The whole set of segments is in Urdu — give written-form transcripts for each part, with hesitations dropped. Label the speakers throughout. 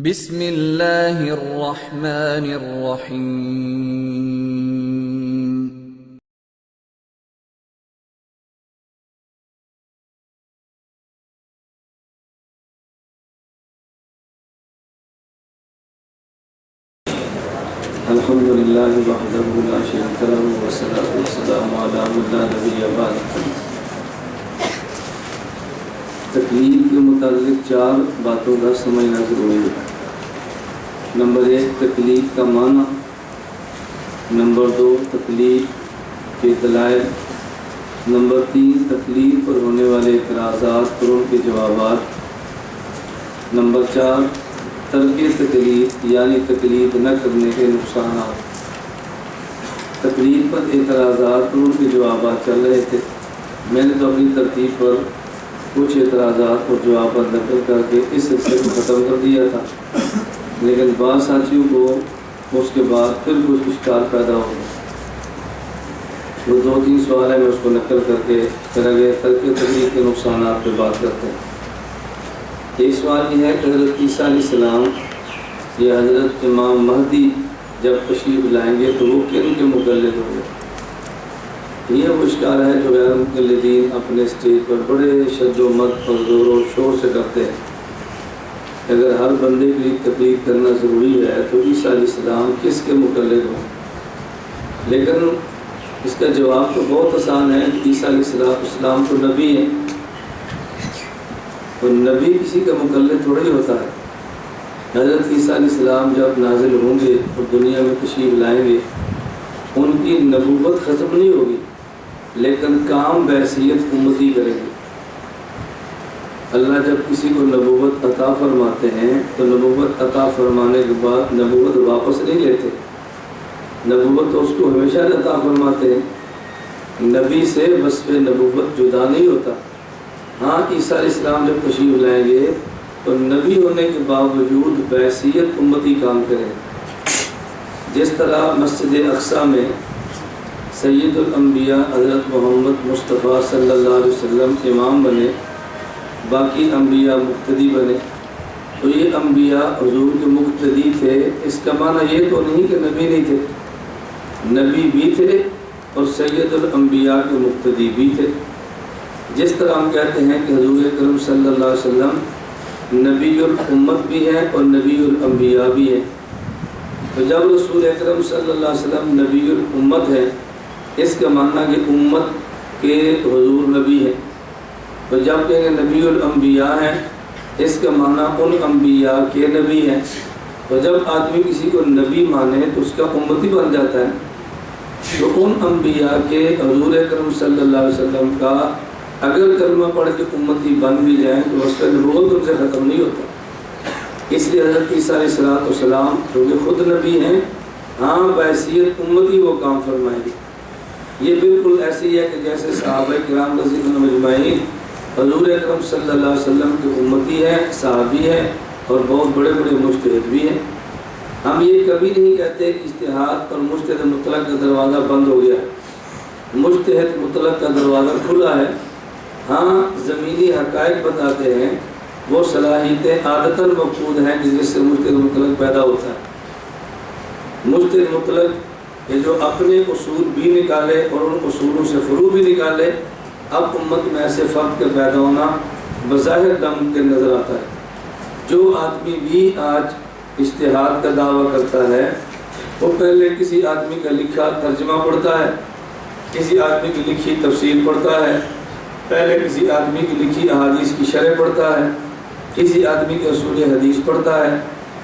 Speaker 1: بسم اللہ الرحمن الرحیم۔
Speaker 2: الحمدللہ وحدہ لا شریک لہ والصلاۃ والسلام علی من لا نبی بعد۔ تکلیف کے متعلق 4 باتوں کا سمجھنا ضروری ہے۔ نمبر 1 تکلیف کا معنی، نمبر 2 تکلیف کے دلائل، نمبر 3 تکلیف پر ہونے والے اعتراضات اور ان کے جوابات، نمبر 4 ترک تکلیف یعنی تکلیف نہ کرنے کے نقصانات۔ تکلیف پر اعتراضات اور ان کے جوابات چل رہے تھے۔ میں نے تو اپنی ترتیب پر کچھ اعتراضات اور جوابات نقل کر کے اس سلسلے کو ختم کر دیا تھا، لیکن بعض ساتھیوں کو اس کے بعد پھر کچھ اشکال پیدا ہو گیا۔ وہ 2-3 سوال ہیں، میں اس کو نقل کر کے پھر آگے ترک تکلیف کے نقصانات پہ بات کرتے ہیں۔ ایک سوال یہ ہے کہ حضرت عیسیٰ علیہ السلام یا حضرت امام مہدی جب تشریف لائیں گے تو وہ کن کے مقلد ہوں گے؟ یہ وہ اشکال ہے جو غیر مقلدین اپنے اسٹیج پر بڑے شد و مد اور زور و شور سے کرتے ہیں۔ اگر ہر بندے کے لیے تقلید کرنا ضروری ہے تو عیسیٰ علیہ السلام کس کے مقلد ہوں؟ لیکن اس کا جواب تو بہت آسان ہے کہ عیسیٰ علیہ السلام تو نبی ہیں، اور نبی کسی کا مقلد تھوڑا ہی ہوتا ہے۔ حضرت عیسیٰ علیہ السلام جب نازل ہوں گے اور دنیا میں تشریف لائیں گے، ان کی نبوت ختم نہیں ہوگی، لیکن کام بحیثیت امتی کریں گے۔ اللہ جب کسی کو نبوت عطا فرماتے ہیں تو نبوت عطا فرمانے کے بعد نبوت واپس نہیں لیتے، نبوت تو اس کو ہمیشہ عطا فرماتے ہیں۔ نبی سے وصف نبوت جدا نہیں ہوتا۔ ہاں عیسیٰ علیہ السلام جب تشریف لائیں گے تو نبی ہونے کے باوجود بحیثیت امتی کام کریں۔ جس طرح مسجد اقصیٰ میں سید الانبیاء حضرت محمد مصطفیٰ صلی اللہ علیہ وسلم امام بنے، باقی انبیاء مقتدی بنے، تو یہ انبیاء حضور کے مقتدی تھے۔ اس کا معنی یہ تو نہیں کہ نبی نہیں تھے، نبی بھی تھے اور سید الانبیاء کے مقتدی بھی تھے۔ جس طرح ہم کہتے ہیں کہ حضور اکرم صلی اللہ علیہ وسلم نبی الامت بھی ہیں اور نبی الانبیاء بھی ہیں، تو جب رسول اکرم صلی اللہ علیہ وسلم نبی الامت ہے، اس کا معنی کہ امت کے حضور نبی ہیں، تو جب کہیں گے نبی الانبیاء ہیں، اس کا معنی ان انبیاء کے نبی ہیں۔ تو جب آدمی کسی کو نبی مانے تو اس کا امتی بن جاتا ہے، تو ان انبیاء کے حضور اکرم صلی اللہ علیہ وسلم کا اگر کلمہ پڑھ کے امتی بن بھی جائیں تو اس کا نبوت ان سے ختم نہیں ہوتا۔ اس لیے حضرت عیسیٰ علیہ السلام جو کہ خود نبی ہیں، ہاں بحیثیت امتی وہ کام فرمائیں گے۔ یہ بالکل ایسے ہی ہے کہ جیسے صحابہ کرام رضی اللہ عنہم اجمعین حضور اکرم صلی اللہ علیہ وسلم کے امتی ہیں، صحابی ہیں اور بہت بڑے بڑے مجتہد بھی ہیں۔ ہم یہ کبھی نہیں کہتے کہ اجتہاد اور مجتہد مطلق کا دروازہ بند ہو گیا ہے۔ مجتہد مطلق کا دروازہ کھلا ہے۔ ہاں زمینی حقائق بتاتے ہیں، وہ صلاحیتیں عادتاً مفقود ہیں جس سے مجتہد مطلق پیدا ہوتا ہے۔ مجتہد مطلق کہ جو اپنے اصول بھی نکالے اور ان اصولوں سے فروع بھی نکالے، اب امت میں ایسے فرد کا پیدا ہونا بظاہر ناممکن نظر آتا ہے۔ جو آدمی بھی آج اجتہاد کا دعویٰ کرتا ہے وہ پہلے کسی آدمی کا لکھا ترجمہ پڑھتا ہے، کسی آدمی کی لکھی تفسیر پڑھتا ہے، پہلے کسی آدمی کی لکھی احادیث کی شرح پڑھتا ہے، کسی آدمی کے اصول حدیث پڑھتا ہے،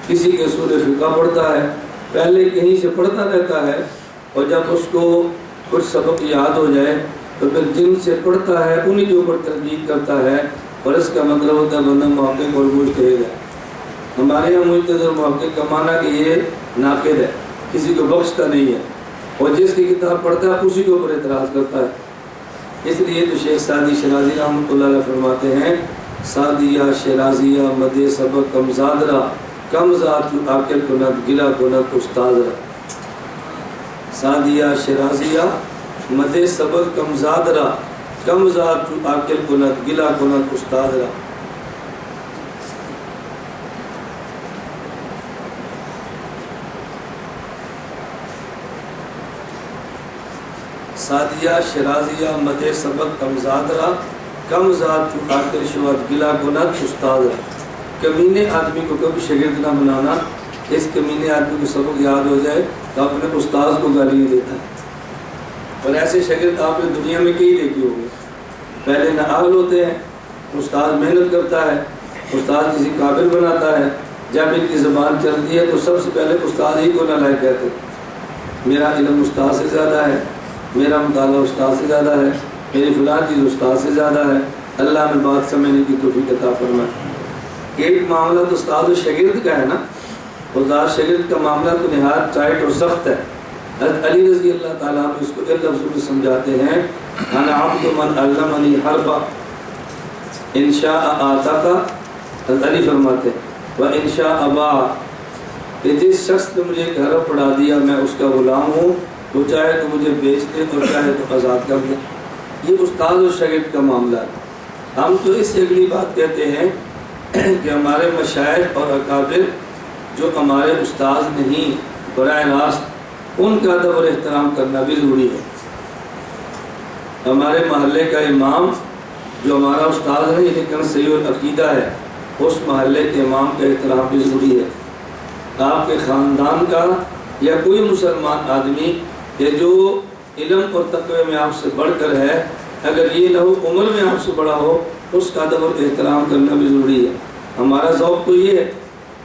Speaker 2: کسی کے اصول فقہ پڑھتا ہے، پہلے کہیں سے پڑھتا رہتا ہے، اور جب اس کو کچھ سبق یاد ہو جائے تو پھر جن سے پڑھتا ہے انہی کے اوپر تردید کرتا ہے، اور اس کا مطلب ہوتا ہے بندہ محقق اور مجتہد ہے۔ ہمارے یہاں مجتہد اور محقق کا معنی کہ یہ ناقد ہے، کسی کو بخشتا نہیں ہے، اور جس کی کتاب پڑھتا ہے اسی کے اوپر اعتراض کرتا ہے۔ اس لیے تو شیخ سعدی شیرازی رحمۃ اللہ علیہ فرماتے ہیں، سعدیہ شیرازیہ مد سبق کمزادرا کم ذات عاقل کنت گلا کنت استاد را۔ سعدیہ شیرازیہ مد سبق کمزادرا کم ذات عاقل کنت گلا کنت استاد را۔ سادیہ شرازیہ مد سبق کمزادرا کم ذات چکاکر شوات گلا گنات استاد را. کمینے آدمی کو کبھی شاگرد نہ بنانا. اس کمینے آدمی کو سبق یاد ہو جائے تو اپنے استاد کو گالیاں دیتا ہے. اور ایسے شاگرد آپ نے دنیا میں کئی دیکھے ہوں گے. پہلے نااہل ہوتے ہیں، استاد محنت کرتا ہے، استاد کسی قابل بناتا ہے. جب ان کی زبان چلتی ہے تو سب سے پہلے استاد ہی کو نالائق کہتے ہیں. میرا علم استاد سے زیادہ ہے، میرا مطالعہ استاد سے زیادہ ہے، میری فلاں چیز استاد سے زیادہ ہے. اللہ میں بات سمجھنے کی توفیق عطا فرمائے. ایک معاملہ تو استاد و شاگرد کا ہے نا، استاد شاگرد کا معاملہ تو نہایت ٹائٹ اور سخت ہے. حضرت علی رضی اللہ تعالیٰ عنہ اس کو ایک لفظ میں سمجھاتے ہیں، انا عبد من علمنی حرفا ان شاء آتاکا. حضرت علی فرماتے ہیں وَإِن شَاءَ أَبَاعَ، کہ جس شخص نے مجھے ایک حرف پڑھا دیا میں اس کا غلام ہوں، تو چاہے تو مجھے بیچ دے اور چاہے تو آزاد کر دے. یہ استاد و شاگرد کا معاملہ ہے. ہم تو اس سے اگلی بات کہتے ہیں کہ ہمارے مشائخ اور اکابر جو ہمارے استاد نہیں براہ راست، ان کا ادب اور احترام کرنا بھی ضروری ہے. ہمارے محلے کا امام جو ہمارا استاد نہیں لیکن صحیح العقیدہ ہے، اس محلے کے امام کا احترام بھی ضروری ہے. آپ کے خاندان کا یا کوئی مسلمان آدمی کہ جو علم اور تقوی میں آپ سے بڑھ کر ہے، اگر یہ نہ ہو عمر میں آپ سے بڑا ہو، اس کا ادب اور احترام کرنا بھی ضروری ہے. ہمارا ذوق تو یہ ہے،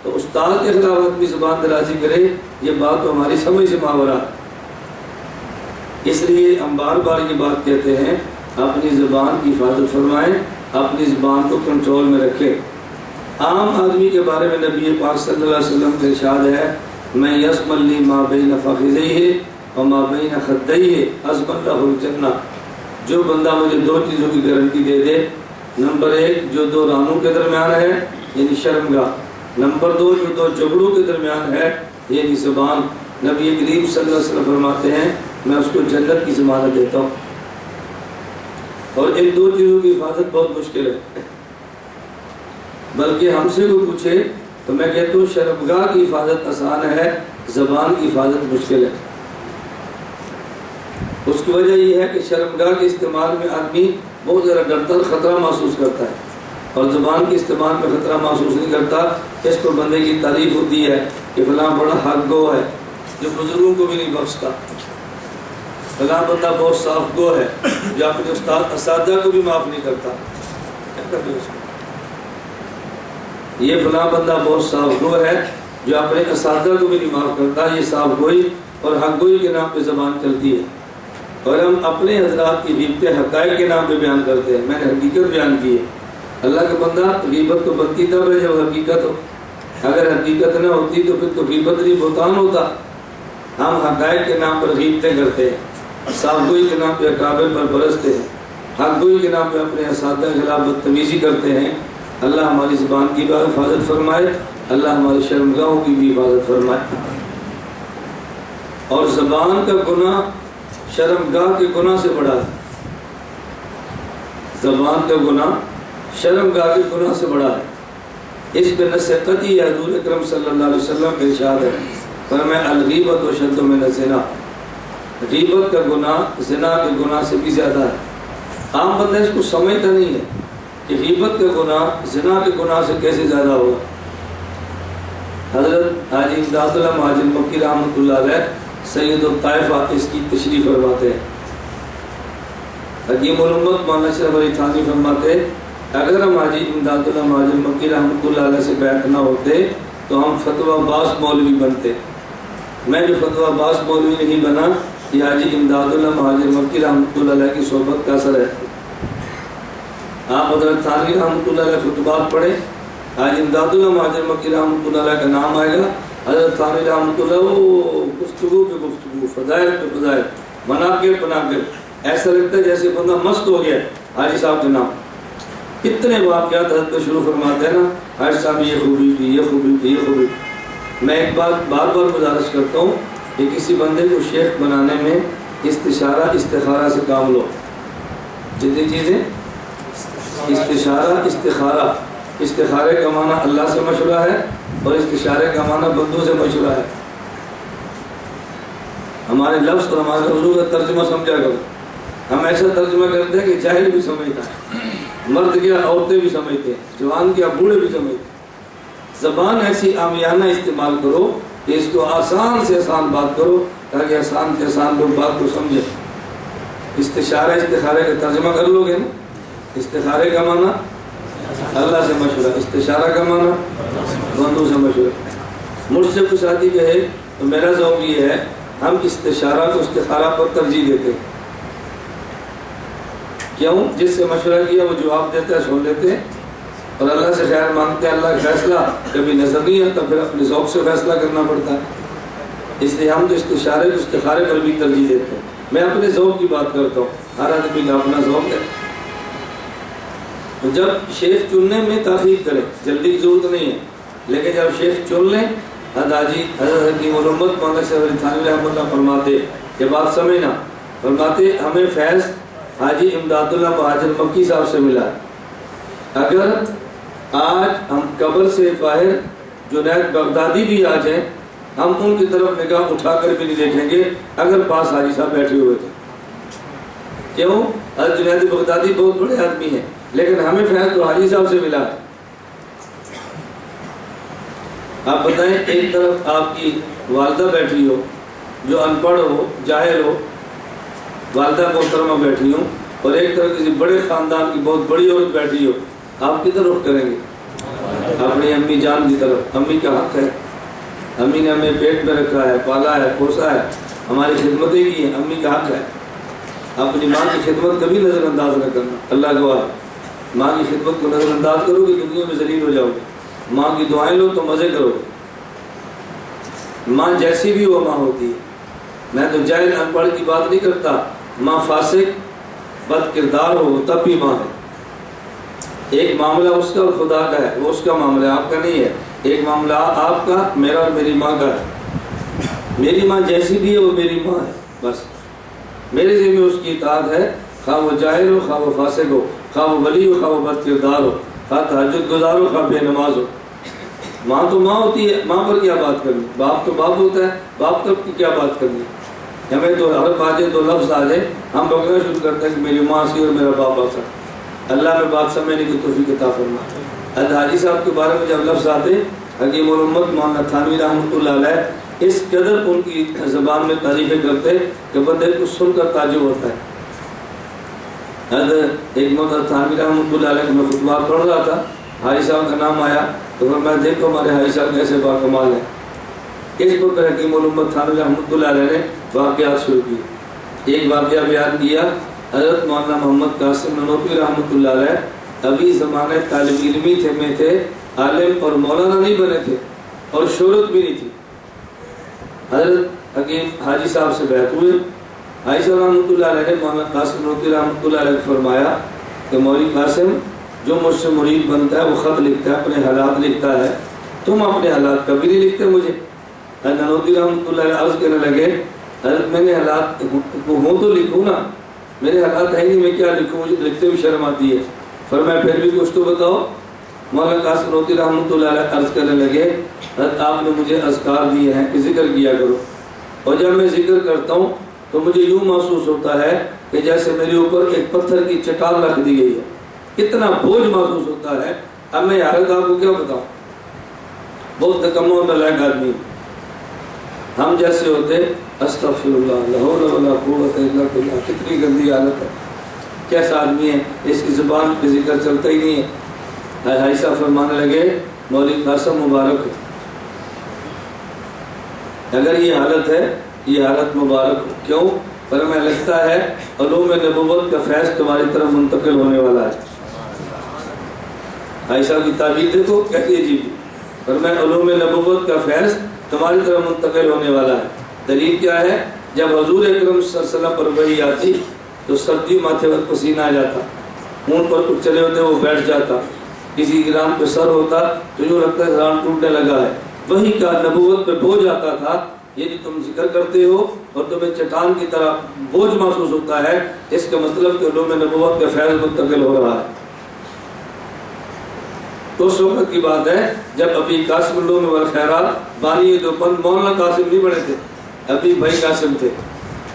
Speaker 2: تو استاد کے خلاف آدمی زبان درازی کرے، یہ بات تو ہماری سمجھ سے ماورا ہے. اس لیے ہم بار بار یہ بات کہتے ہیں، اپنی زبان کی حفاظت فرمائیں، اپنی زبان کو کنٹرول میں رکھیں. عام آدمی کے بارے میں نبی پاک صلی اللہ علیہ وسلم کا ارشاد ہے، میں یسمن لی ما بین فخذیہ و ما بین خدیہ ازمن لہ الجنہ. جو بندہ مجھے دو چیزوں کی گارنٹی دے دے، نمبر ایک جو دو رانوں کے درمیان ہے یعنی شرمگاہ، نمبر دو جو دو جبڑوں کے درمیان ہے یعنی زبان. نبی کریم صلی اللہ علیہ وسلم فرماتے ہیں میں اس کو جنت کی ضمانت دیتا ہوں. اور ان دو چیزوں کی حفاظت بہت مشکل ہے، بلکہ ہم سے کوئی پوچھے تو میں کہتا ہوں شرمگاہ کی حفاظت آسان ہے، زبان کی حفاظت مشکل ہے. اس کی وجہ یہ ہے کہ شرمگاہ کے استعمال میں آدمی بہت زیادہ ڈرتا اور خطرہ محسوس کرتا ہے، اور زبان کے استعمال میں خطرہ محسوس نہیں کرتا. اس پر بندے کی تعریف ہوتی ہے کہ فلاں بڑا حق گو ہے جو بزرگوں کو بھی نہیں بخشتا، فلاں بندہ بہت صاف گو ہے جو اپنے استاد اساتذہ کو بھی معاف نہیں کرتا. یہ فلاں بندہ بہت صاف گو ہے جو اپنے اساتذہ کو بھی نہیں معاف کرتا. یہ صاف گوئی اور حق گوئی کے نام پہ زبان چلتی ہے، اور ہم اپنے حضرات کی غیبتیں حقائق کے نام پہ بیان کرتے ہیں. میں نے حقیقت بیان کی ہے. اللہ کا بندہ غیبت تو بنتی تب ہے جب حقیقت ہو. اگر حقیقت نہ ہوتی تو پھر تو غیبت نہیں بہتان ہوتا. ہم حقائق کے نام پر غیبتیں کرتے ہیں، صاف گوئی کے نام پہ اکابر پر برستے ہیں، حق گوئی کے نام پہ اپنے اساتذہ کے خلاف بدتمیزی کرتے ہیں. اللہ ہماری زبان کی بھی حفاظت فرمائے، اللہ ہماری شرمگاہوں کی بھی حفاظت فرمائے. اور زبان کا گناہ شرمگاہ کے گناہ سے بڑا ہے. زبان کا گناہ شرمگاہ کے گناہ سے بڑا ہے. اس پہ نص قطعی حضور اکرم صلی اللہ علیہ وسلم کا ارشاد ہے، فرمایا الغیبت اشد من الزنا. غیبت کا گناہ زنا کے گناہ سے بھی زیادہ ہے. عام بندہ اس کو سمجھتا نہیں ہے کہ غیبت کا گناہ زنا کے گناہ سے کیسے زیادہ ہوگا. حضرت حاجی امداد اللہ مہاجر مکی رحمۃ اللہ علیہ سید الطائفہ اس کی تشریح فرماتے ہیں. حکیم الامت مولانا اشرف علی تھانوی فرماتے ہیں اگر ہم حاجی امداد اللہ مہاجر مکی رحمۃ اللہ علیہ سے بیعت نہ ہوتے تو ہم فتویٰ باز مولوی بنتے. میں جو فتویٰ باز مولوی نہیں بنا، یہ حاجی امداد اللہ مہاجر مکی رحمۃ اللہ علیہ کی صحبت کا اثر ہے. آپ حضرت تھانوی رحمۃ اللہ علیہ خطبات پڑھیں، حاجی امداد اللہ مہاجر مکی رحمۃ اللہ علیہ کا نام آئے گا. حضرت تھانوی رحمۃ اللہ وہ گفتگو پہ گفتگو، فضائل پہ فضائل، مناقب مناقب، ایسا لگتا ہے جیسے بندہ مست ہو گیا حاجی صاحب کے نام. کتنے واقعات حضرت کو شروع فرماتے ہیں نا، حاجی صاحب یہ خوبی تھی، یہ خوبی تھی، یہ خوبی. میں ایک بات بار بار گزارش کرتا ہوں کہ کسی بندے کو شیخ بنانے میں استشارہ استخارہ سے کام لو. جتنی چیزیں استشارہ استخارہ، استخارے کا معنی اللہ سے مشورہ ہے اور استشارے کا معنی بندوں سے مشورہ ہے. ہمارے لفظ اور ہمارے لفظوں کا ترجمہ سمجھا کرو. ہم ایسا ترجمہ کرتے ہیں کہ جاہل بھی سمجھتا ہے، مرد کیا عورتیں بھی سمجھتے ہیں، جوان کیا بوڑھے بھی سمجھتے ہیں۔ زبان ایسی عامیانہ استعمال کرو کہ اس کو آسان سے آسان بات کرو تاکہ آسان سے آسان لوگ بات کو سمجھیں۔ استخارہ استخارے کا ترجمہ کر لو گے نا، استخارے کا معنی اللہ سے مشورہ، استشارہ کا معنی بندوں سے مشورہ۔ مجھ سے کچھ آدمی کہے تو میرا ذوق یہ ہے ہم استشارہ کو استخارہ پر ترجیح دیتے ہیں۔ کیوں؟ جس سے مشورہ کیا وہ جواب دیتا ہے، سن لیتے ہیں اور اللہ سے خیر مانگتے ہیں۔ اللہ کا فیصلہ کبھی نظر نہیں آتا، پھر اپنے ذوق سے فیصلہ کرنا پڑتا ہے۔ اس لیے ہم تو استشارے کو استخارے پر بھی ترجیح دیتے ہیں۔ میں اپنے ذوق کی بات کرتا ہوں، ہر آدمی کا اپنا ذوق ہے۔ جب شیخ چننے میں تاخیر کرے، جلدی کی ضرورت نہیں ہے، لیکن جب شیخ چن لیں، حضرت حکیم الامت مولانا صاحب علی تھانوی رحمۃ اللہ فرماتے، یہ بات سمجھنا، فرماتے ہمیں فیض حاجی امداد اللہ مہاجر مکی صاحب سے ملا ہے۔ اگر آج ہم قبر سے باہر جنید بغدادی بھی آ جائیں، ہم ان کی طرف نگاہ اٹھا کر بھی نہیں دیکھیں گے اگر پاس حاجی صاحب بیٹھے ہوئے تھے۔ کیوں؟ حضرت جنید بغدادی بہت بڑے آدمی ہیں، لیکن ہمیں فیض تو حاجی صاحب سے ملا ہے۔ آپ بتائیں، ایک طرف آپ کی والدہ بیٹھی ہو جو ان پڑھ ہو، جاہل ہو، والدہ محترمہ بیٹھی ہوں، اور ایک طرف کسی بڑے خاندان کی بہت بڑی عورت بیٹھی ہو، آپ کدھر رخ کریں گے؟ اپنی امی جان کی طرف۔ امی کا حق ہے، امی نے ہمیں پیٹ میں رکھا ہے، پالا ہے، پوسا ہے، ہماری خدمتیں کی ہیں، امی کا حق ہے۔ اپنی ماں کی خدمت کبھی نظر انداز نہ کرنا، اللہ گواہ۔ ماں کی خدمت کو نظر انداز کرو گے دنیا میں ذلیل ہو جاؤ گے۔ ماں کی دعائیں لو تو مزے کرو گے۔ ماں جیسی بھی وہ ماں ہوتی ہے، میں تو جاہل ان پڑھ کی بات نہیں کرتا، ماں فاسق بد کردار ہو تب بھی ماں ہے۔ ایک معاملہ اس کا اور خدا کا ہے، وہ اس کا معاملہ آپ کا نہیں ہے۔ ایک معاملہ آپ کا، میرا اور میری ماں کا ہے۔ میری ماں جیسی بھی ہے وہ میری ماں ہے، بس میرے ذمہ میں اس کی اطاعت ہے، خواہ وہ جاہل ہو، خواہ وہ فاسق ہو، خواہ وہ ولی ہو، خواہ وہ بد کردار ہو، خواہ تہجد گزار ہو، خواہ بے نماز ہو۔ ماں تو ماں ہوتی ہے، ماں پر کیا بات کرنی؟ باپ تو باپ ہوتا ہے، باپ پر کیا بات کرنی؟ ہمیں تو حرف آ جائے، تو لفظ آ جائے، ہم بکنا شروع کرتے ہیں کہ میری ماں سی اور میرا باپ آسا۔ اللہ میں بات سمجھنے کی توفیق عطا فرما۔ حضرت حاجی صاحب کے بارے میں جب لفظ آتے، حکیم الامت مولانا تھانوی رحمۃ اللہ علیہ اس قدر ان کی زبان میں تعریفیں کرتے کہ بندے کو سن کر تعجب ہوتا ہے۔ حضرت ایک مولانا تھانوی رحمۃ اللہ علیہ کو میں خطبہ پڑھ رہا تھا، حاجی صاحب کا نام آیا تو میں دیکھو ہمارے حاجی صاحب کیسے باکمال ہیں۔ اس پر حکیم الامت تھانوی رحمۃ اللہ علیہ نے واقعات شروع کیے۔ ایک واقعہ بیان کیا، حضرت مولانا محمد قاسم نانوتوی رحمۃ اللہ علیہ ابھی زمانے طالب علمی تھے میں تھے، عالم اور مولانا نہیں بنے تھے اور شہرت بھی نہیں تھی۔ حضرت حکیم حاجی صاحب سے بیعت ہوئے، حاجی صاحب رحمۃ اللہ علیہ نے مولانا قاسم نانوتوی رحمۃ اللہ علیہ کو فرمایا کہ مولوی قاسم، جو مجھ سے مرید بنتا ہے وہ خط لکھتا ہے، اپنے حالات لکھتا ہے، تم اپنے حالات کبھی نہیں لکھتے مجھے۔ حضرت نانوتوی رحمۃ اللہ علیہ عرض کرنے لگے، حضرت میں نے حالات ہوں تو لکھوں نا، میرے حالات ہیں نہیں، میں کیا لکھوں، مجھے لکھتے بھی شرم آتی ہے۔ فرمایا پھر بھی کچھ تو بتاؤ۔ مولانا قاسم نانوتوی رحمۃ اللہ علیہ عرض کرنے لگے، حضرت آپ نے مجھے اذکار دیے ہیں کہ ذکر کیا کرو، اور جب میں ذکر کرتا ہوں تو مجھے یوں محسوس ہوتا ہے کہ جیسے میرے اوپر ایک پتھر کی چٹان رکھ دی گئی ہے، اتنا بوجھ محسوس ہوتا ہے۔ اب میں حالت آپ کو کیا بتاؤں، بہت نکما اور نالائق آدمی ہم جیسے ہوتے، استغفر اللہ، لا حول ولا قوت الا باللہ، کتنی گندی حالت ہے، کیسا آدمی ہے، اس کی زبان پہ ذکر چلتا ہی نہیں ہے۔ حاجی صاحب فرمانے لگے، مولوی قاسم مبارک ہو، اگر یہ حالت ہے، یہ حالت مبارک ہو۔ کیوں؟ پر میں لگتا ہے علوم نبوت کا فیض تمہاری طرف منتقل ہونے والا ہے۔ حاجی صاحب کی تعبیر دیکھو کیسی عجیب، پر میں علوم نبوت کا فیض تمہاری طرف منتقل ہونے والا ہے۔ دلیل کیا ہے؟ جب حضور اکرم صلی اللہ علیہ وسلم پر وحی آتی تو سردی ماتھے پر پسینہ آ جاتا، اونٹ پر کچھ چلے ہوتے وہ بیٹھ جاتا، کسی گرام پہ سر ہوتا تو یوں لگتا ہے ران ٹوٹنے لگا ہے۔ وہی کا نبوت پہ بوجھ آتا تھا، یہ جو تم ذکر کرتے ہو اور تمہیں چٹان کی طرح بوجھ محسوس ہوتا ہے، اس کا مطلب کہ علوم نبوت کا فیض منتقل ہو رہا ہے۔ تو اس وقت کی بات ہے جب ابھی قاسم علوم والخیرات بانی دیوبند مولانا قاسم نہیں بنے تھے، ابھی بھائی قاسم تھے،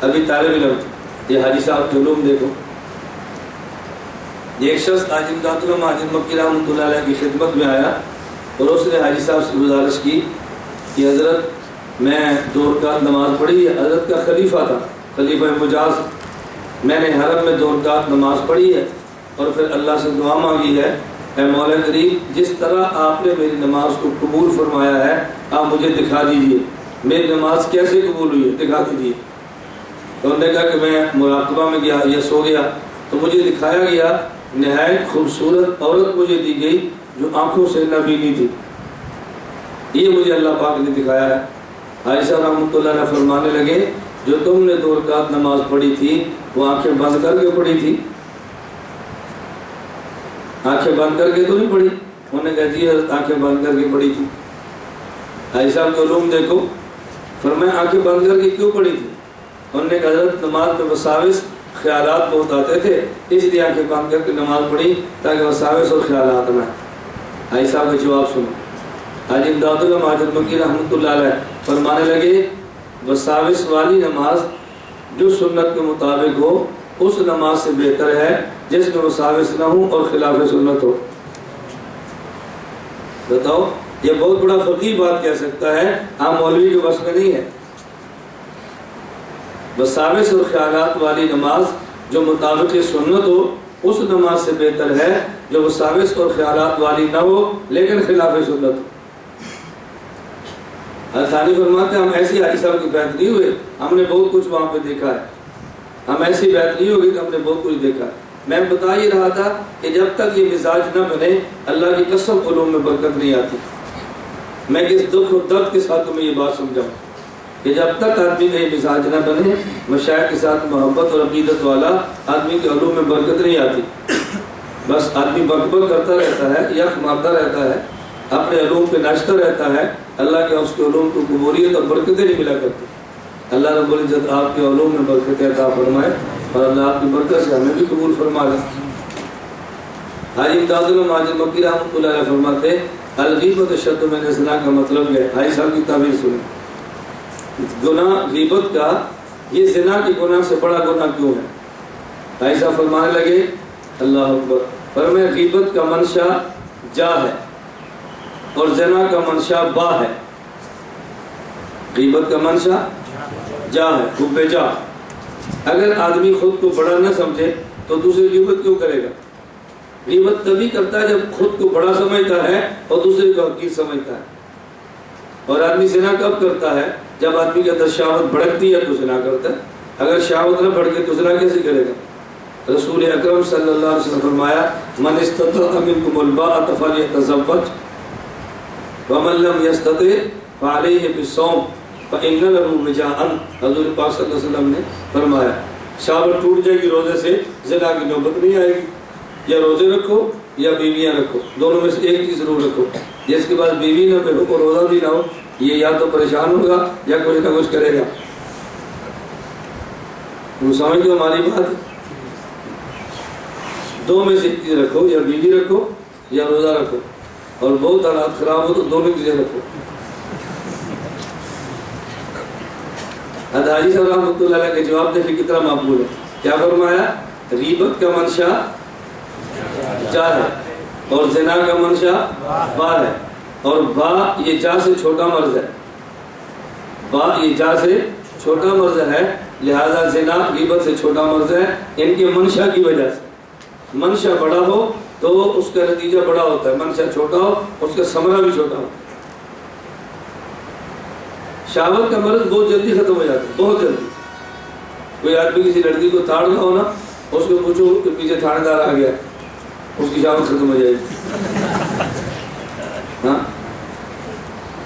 Speaker 2: ابھی طالب علم تھے۔ یہ حاجی صاحب کے علوم دیکھو. ایک شخص حاجی امداد اللہ مہاجر مکی رحمۃ اللہ علیہ کی خدمت میں آیا اور اس نے حاجی صاحب سے گزارش کی کہ حضرت میں 2 رکعت نماز پڑھی ہے. حضرت کا خلیفہ تھا، خلیفہ مجاز. میں نے حرم میں 2 رکعت نماز پڑھی ہے اور پھر اللہ سے دعا مانگی ہے، اے مولا کریم جس طرح آپ نے میری نماز کو قبول فرمایا ہے آپ مجھے دکھا دیجئے میری نماز کیسے قبول ہوئی ہے، دکھا دیجئے. تو انہوں نے کہا کہ میں مراقبہ میں گیا یا سو گیا تو مجھے دکھایا گیا نہایت خوبصورت عورت مجھے دی گئی جو آنکھوں سے نبینی تھی. یہ مجھے اللہ پاک نے دکھایا ہے. حاجی صاحب رحمۃ اللہ علیہ فرمانے لگے جو تم نے 2 رکعت نماز پڑھی تھی وہ آنکھیں بند کر کے پڑھی تھی؟ آنکھیں بند کر کے تو نہیں پڑھی؟ انہوں نے کہا جی حضرت آنکھیں بند کر کے پڑھی تھی. حاجی صاحب کے علوم دیکھو. فرمایا آنکھیں بند کر کے کیوں پڑھی تھی؟ انہوں نے کہا حضرت نماز میں وساوس خیالات بہت آتے تھے اس لیے آنکھیں بند کر کے نماز پڑھی تاکہ وساوس اور خیالات نہ. حاجی صاحب کا جواب سنو. حاجی امداد اللہ مہاجر مکی رحمۃ اللہ علیہ فرمانے لگے وساوس والی نماز جو سنت کے مطابق ہو اس نماز سے بہتر ہے جس میں وساوس نہ ہو اور خلاف سنت ہو. بتاؤ یہ بہت بڑا فقیہ بات کہہ سکتا ہے، عام مولوی کے بس میں نہیں ہے. وساوس اور خیالات والی نماز جو مطابق سنت ہو اس نماز سے بہتر ہے جو وساوس اور خیالات والی نہ ہو لیکن خلاف سنت ہو. ثانی فرماتے ہیں ہم ایسی حاجی صاحب کی بیعت نہیں ہوئے، ہم نے بہت کچھ وہاں پہ دیکھا ہے. ہم ایسی بیعت نہیں ہوگی کہ ہم نے بہت کچھ دیکھا ہے. میں بتا یہ رہا تھا کہ جب تک یہ مزاج نہ بنے اللہ کی قسم علوم میں برکت نہیں آتی. میں کس دکھ و درد کے ساتھ تمہیں یہ بات سمجھاؤں کہ جب تک آدمی کا یہ مزاج نہ بنے مشائخ کے ساتھ محبت اور عقیدت والا آدمی کے علوم میں برکت نہیں آتی. بس آدمی بک بک کرتا رہتا ہے، یخ مارتا رہتا ہے، اپنے علوم پہ ناچتا رہتا ہے. اللہ کے اس کے علوم کو قبولیت اور برکتیں نہیں ملا کرتی. اللہ رب العزت آپ کے علوم میں برکتیں عطا فرمائے اور اللہ آپ کی برکت سے ہمیں بھی قبول فرما لے. حاجی امداد اللہ مہاجر مکی رحمۃ اللہ علیہ فرماتے الغیبت اشد من الزنا کا مطلب ہے. حاجی صاحب کی تعبیر سنیں. گناہ غیبت کا یہ زنا کے گناہ سے بڑا گناہ کیوں ہے؟ حاجی صاحب فرمانے لگے اللہ اکبر. فرمایا غیبت کا منشا جا ہے اور زنا کا منشا با ہے. غیبت کا منشا جا ہے، حب جا. اگر آدمی خود کو بڑا نہ سمجھے تو دوسرے غیبت کیوں کرے گا؟ غیبت تبھی کرتا ہے جب خود کو بڑا سمجھتا ہے اور دوسرے کو حقیر سمجھتا ہے. اور آدمی زنا کب کرتا ہے؟ جب آدمی کے اندر شہوت بھڑکتی ہے تو زنا کرتا ہے. اگر شہوت نہ بھڑکے تو زنا کیسے کرے گا؟ رسول اکرم صلی اللہ علیہ وسلم فرمایا من استطاع منکم الباءۃ فلیتزوج ومن لم یستطع فعلیہ بالصوم فإن له وجاء. حضور پاک صلی اللہ علیہ وسلم نے فرمایا شہوت ٹوٹ جائے گی روزے سے، زنا کی نوبت نہیں آئے گی. یا روزے رکھو یا بیویاں رکھو، دونوں میں سے ایک چیز ضرور رکھو. جس کے بعد بیوی نہ ہو اور روزہ بھی نہ ہو یہ یا تو پریشان ہوگا یا کچھ نہ کچھ کرے گا. وہ سمجھ دو ہماری بات. دو میں سے ایک چیز رکھو، یا بیوی رکھو یا روزہ رکھو. اور بہت حالات خراب ہو تو دونوں چیزیں رکھو. حاجی صاحب رحمۃ اللہ علیہ کے جواب دیکھیں کتنا مقبول ہے. کیا فرمایا؟ غیبت کا منشا جا ہے اور زنا کا منشا با ہے. اور با یہ جا سے چھوٹا مرض ہے. با یہ جا سے چھوٹا مرض ہے، لہذا زنا غیبت سے چھوٹا مرض ہے. ان کے منشا کی وجہ سے. منشا بڑا ہو تو اس کا نتیجہ بڑا ہوتا ہے، منشا چھوٹا ہو اس کا ثمرہ بھی چھوٹا ہو. شہوت کا مرض بہت جلدی ختم ہو جاتا ہے، بہت جلدی. کوئی آدمی کسی لڑکی کو تاڑ رہا ہو نا، اس کو پوچھو کہ پیچھے تھانے دار آ گیا، اس کی شہوت ختم ہو جائے گی. ہاں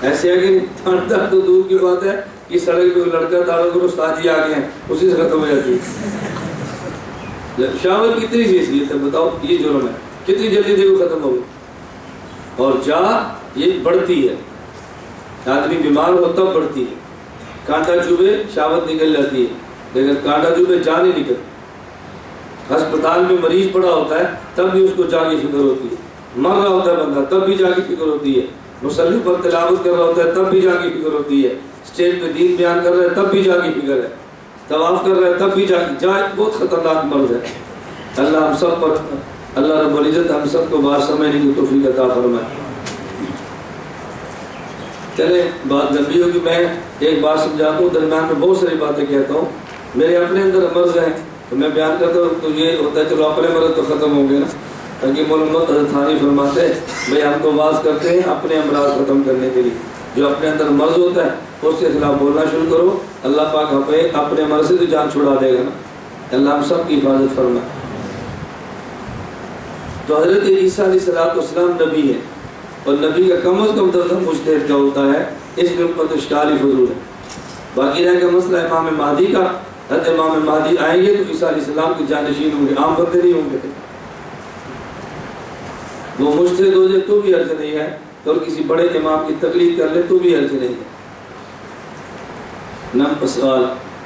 Speaker 2: ایسے ہے کہ تھانے دار تو دور کی بات ہے کہ سڑک پہ لڑکا تاڑو کرو استاد جی آ گئے ہیں، اسی سے ختم ہو جاتی ہے. شہوت کتنی سی حیثیت ہے بتاؤ، یہ جرم ہے. کتنی جلدی دیکھو ختم ہو گئی. اور جا یہ بڑھتی ہے، آدمی بیمار ہو تب بڑھتی ہے. کانٹا چوبے شہوت نکل جاتی ہے لیکن کانٹا چوبے جا نہیں نکلتی. ہسپتال میں مریض پڑا ہوتا ہے تب بھی اس کو جا کی فکر ہوتی ہے. مر رہا ہوتا ہے بندہ تب بھی جا کی فکر ہوتی ہے. مصلی پر تلاوت کر رہا ہوتا ہے تب بھی جا کی فکر ہوتی ہے. اسٹیج پہ دین بیان کر رہا ہے تب بھی جا کی فکر ہے. طواف کر رہا ہے تب بھی جائے بہت خطرناک مرض ہے. اللہ ہم سب پر، اللہ رب العزت ہم سب کو بات سمجھنے کی توفیق عطا فرمائے. چلے بات لمبی ہوگی، میں ایک بات سمجھاتا ہوں، درمیان میں بہت ساری باتیں کہتا ہوں. میرے اپنے اندر مرض ہیں تو میں بیان کرتا ہوں، تو یہ ہوتا ہے چلو اپنے مرض تو ختم ہو گئے نا. تاکہ محمد حضرت تھانی فرماتے ہیں بھائی ہم تو واز کرتے ہیں اپنے امراض ختم کرنے کے لیے. جو اپنے اندر مرض ہوتا ہے اس کے خلاف بولنا شروع کرو، اللہ پاک ہمیں اپنے مرض سے تو جان چھڑا دے گا نا. اللہ ہم سب کی حفاظت فرمائے. تو حضرت عیسیٰ علیہ السلام نبی ہے، اور نبی کا کم از کم درجہ مجتہد کا ہوتا ہے. اس کے اوپر تو اشکال ہی فضول ہے. باقی رہ گیا مسئلہ امام مہدی کا. حضرت امام مہدی آئیں گے تو عیسیٰ علیہ السلام کے جانشین ہوں گے، عام بندے نہیں ہوں گے. وہ مجتہد ہو جائے تو بھی حرج نہیں ہے، اور کسی بڑے امام کی تقلید کر لے تو بھی حرج نہیں ہے. نمبر سوال،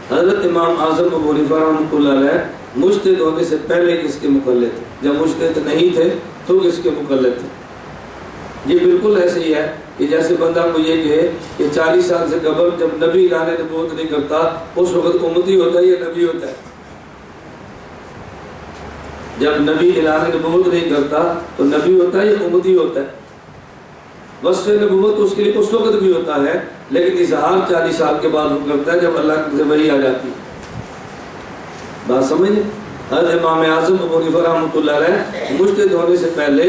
Speaker 2: حضرت امام اعظم ابو حنیفہ رحمۃ اللہ علیہ مجتہد ہونے سے پہلے کس کے مقلد تھے؟ جب مجتہد نہیں تھے تو کس کے مقلد تھے؟ یہ بالکل ایسے ہی ہے کہ جیسے بندہ کو یہ کہے کہ 40 سال سے قبل جب نبی اعلان نبوت نہیں کرتا اس وقت امتی ہوتا ہے یا نبی ہوتا ہے؟ جب نبی اعلان نبوت نہیں کرتا تو نبی ہوتا ہے یا امتی ہوتا ہے؟ وصف نبوت اس کے لیے اس وقت بھی ہوتا ہے، لیکن اظہار 40 سال کے بعد وہ کرتا ہے جب اللہ سے وحی آ جاتی ہے. بات سمجھیں؟ حضرت امام اعظم ابو حنیفہ رحمۃ اللہ علیہ مجتہد ہونے سے پہلے